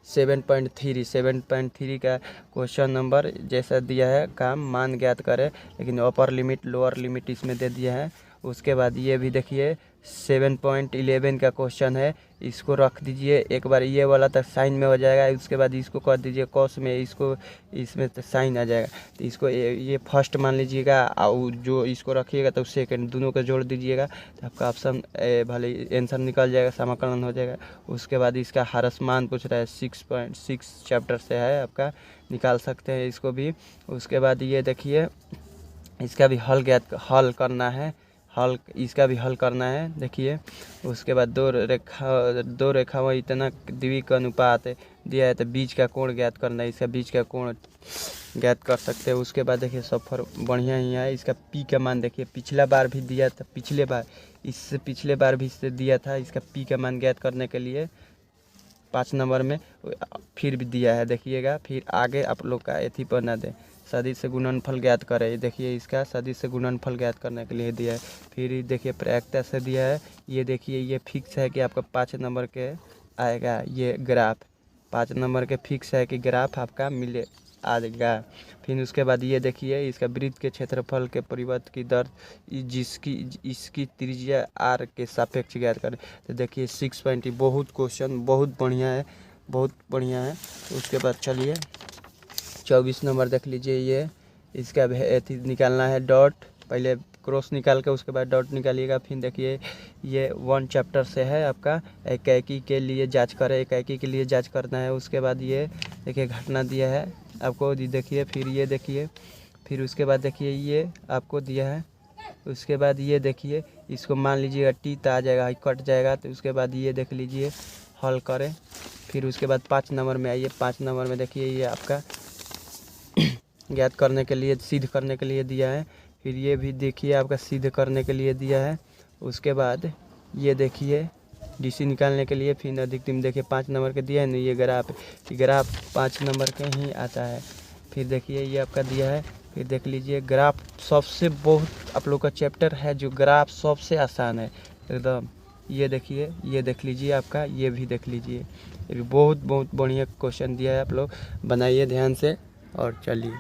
7.3 का क्वेश्चन नंबर जैसा दिया है, काम मान ज्ञात करें, लेकिन अपर लिमिट लोअर लिमिट इसमें दे दिया है। उसके बाद ये भी देखिए 7.11 का क्वेश्चन है, इसको रख दीजिए एक बार, ये वाला तक साइन में हो जाएगा, उसके बाद इसको कर दीजिए कॉस में, इसको इसमें तो साइन आ जाएगा। तो इसको ये फर्स्ट मान लीजिएगा और जो इसको रखिएगा तो सेकंड, दोनों को जोड़ दीजिएगा तो आपका ऑप्शन भले आंसर निकल जाएगा, समाकलन हो जाएगा। उसके बाद इसका हरसमान पूछ रहा है 6.6 चैप्टर से है आपका, निकाल सकते हैं इसको भी। उसके बाद ये देखिए इसका भी हल करना है, इसका भी हल करना है देखिए। उसके बाद दो रेखाओं इतना द्विक अनुपात दिया है तो बीच का कोण ज्ञात करना है, इसका बीच का कोण ज्ञात कर सकते हैं। उसके बाद देखिए सफ़र बढ़िया ही है, इसका पी का मान देखिए पिछला बार भी दिया था, इससे पिछले बार भी इससे दिया था, इसका पी का मान ज्ञात करने के लिए 5 नंबर में फिर भी दिया है देखिएगा। फिर आगे आप लोग का एथी पर ना दें, सदिश से गुणनफल ज्ञात करें, देखिए इसका सदिश से गुणनफल ज्ञात करने के लिए दिया है। फिर देखिए प्रायिकता से दिया है, ये देखिए ये फिक्स है कि आपका 5 नंबर के आएगा, ये ग्राफ 5 नंबर के फिक्स है कि ग्राफ आपका मिले आएगा। फिर उसके बाद ये देखिए इसका वृत्त के क्षेत्रफल के परिवर्तन की दर इसकी त्रिज्या आर के सापेक्ष ज्ञात करें। तो देखिए 6.20 बहुत क्वेश्चन बहुत बढ़िया है, बहुत बढ़िया है। उसके बाद चलिए 24 नंबर देख लीजिए, ये इसका एथी निकालना है डॉट, पहले क्रॉस निकाल के उसके बाद डॉट निकालिएगा। फिर देखिए ये 1 चैप्टर से है आपका, इकाई के लिए जांच करें, इकाई के लिए जांच करना है। उसके बाद ये देखिए घटना दिया है आपको, देखिए फिर ये देखिए, फिर उसके बाद देखिए ये आपको दिया है। उसके बाद ये देखिए इसको मान लीजिएगा टी आ जाएगा, कट जाएगा, तो उसके बाद ये देख लीजिए हल करें। फिर उसके बाद 5 नंबर में आइए, 5 नंबर में देखिए ये आपका ज्ञात करने के लिए, सिद्ध करने के लिए दिया है। फिर ये भी देखिए आपका सिद्ध करने के लिए दिया है। उसके बाद ये देखिए डीसी निकालने के लिए, फिर अधिकतम देखिए 5 नंबर के दिया है ना, ये ग्राफ 5 नंबर के ही आता है। फिर देखिए ये आपका दिया है, फिर देख लीजिए ग्राफ सबसे बहुत आप लोग का चैप्टर है जो ग्राफ सबसे आसान है एकदम। ये देखिए ये देख लीजिए आपका, ये भी देख लीजिए, ये भी बहुत बढ़िया क्वेश्चन दिया है, आप लोग बनाइए ध्यान से। और चलिए